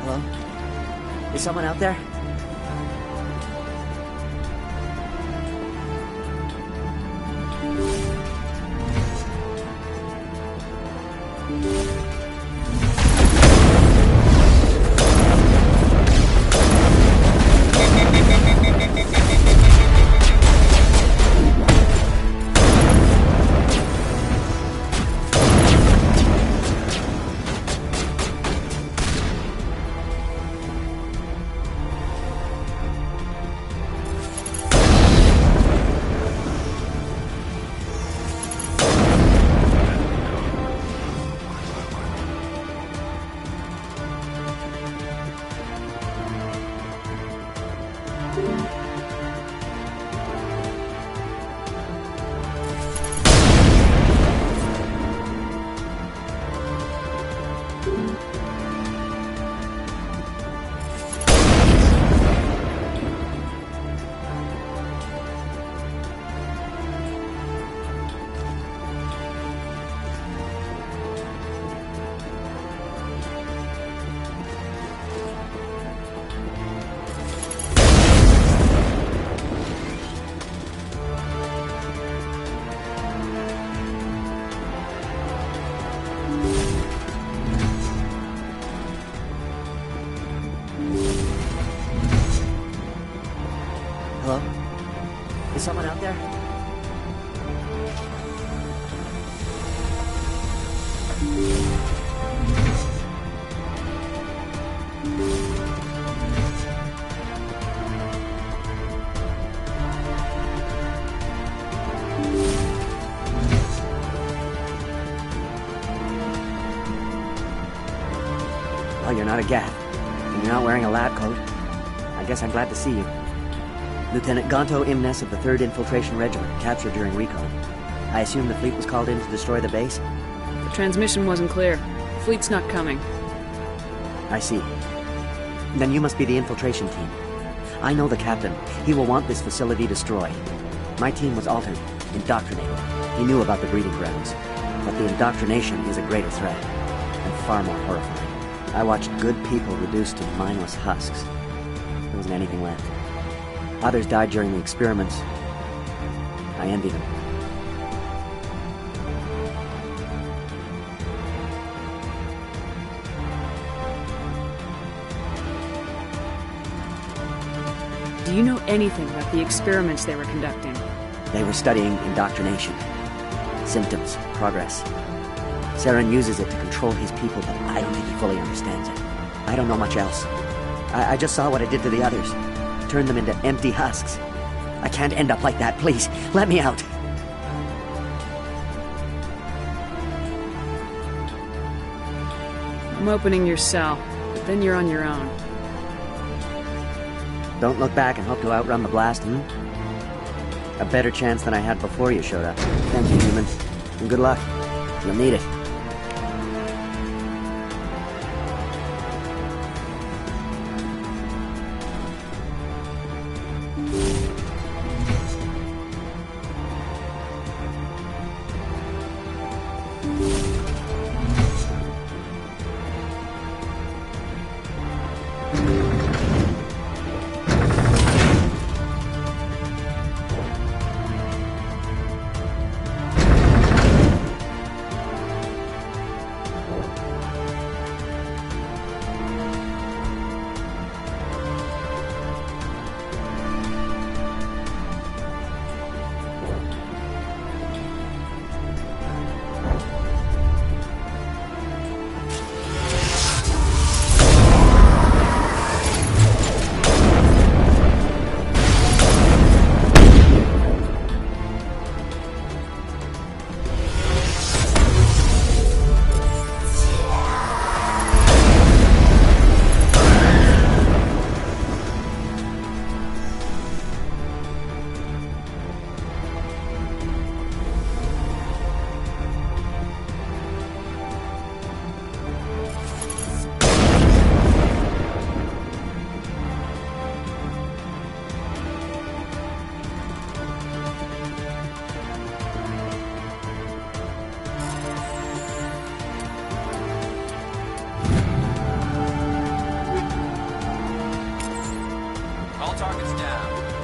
Hello? Is someone out there? Hello? Is someone out there? Well, you're not a Gat, and you're not wearing a lab coat. I guess I'm glad to see you. Lieutenant Gonto Imnes of the 3rd Infiltration Regiment, captured during recon. I assume the fleet was called in to destroy the base? The transmission wasn't clear. Fleet's not coming. I see. Then you must be the infiltration team. I know the captain. He will want this facility destroyed. My team was altered, indoctrinated. He knew about the breeding grounds. But the indoctrination is a greater threat, and far more horrifying. I watched good people reduced to mindless husks. There wasn't anything left. Others died during the experiments. I envy them. Do you know anything about the experiments they were conducting? They were studying indoctrination. Symptoms, progress. Saren uses it to control his people, but I don't think he fully understands it. I don't know much else. I just saw what it did to the others. Turned them into empty husks. I can't end up like that, please. Let me out. I'm opening your cell, but then you're on your own. Don't look back and hope to outrun the blast, A better chance than I had before you showed up. Thank you, human. And good luck. You'll need it. All targets down.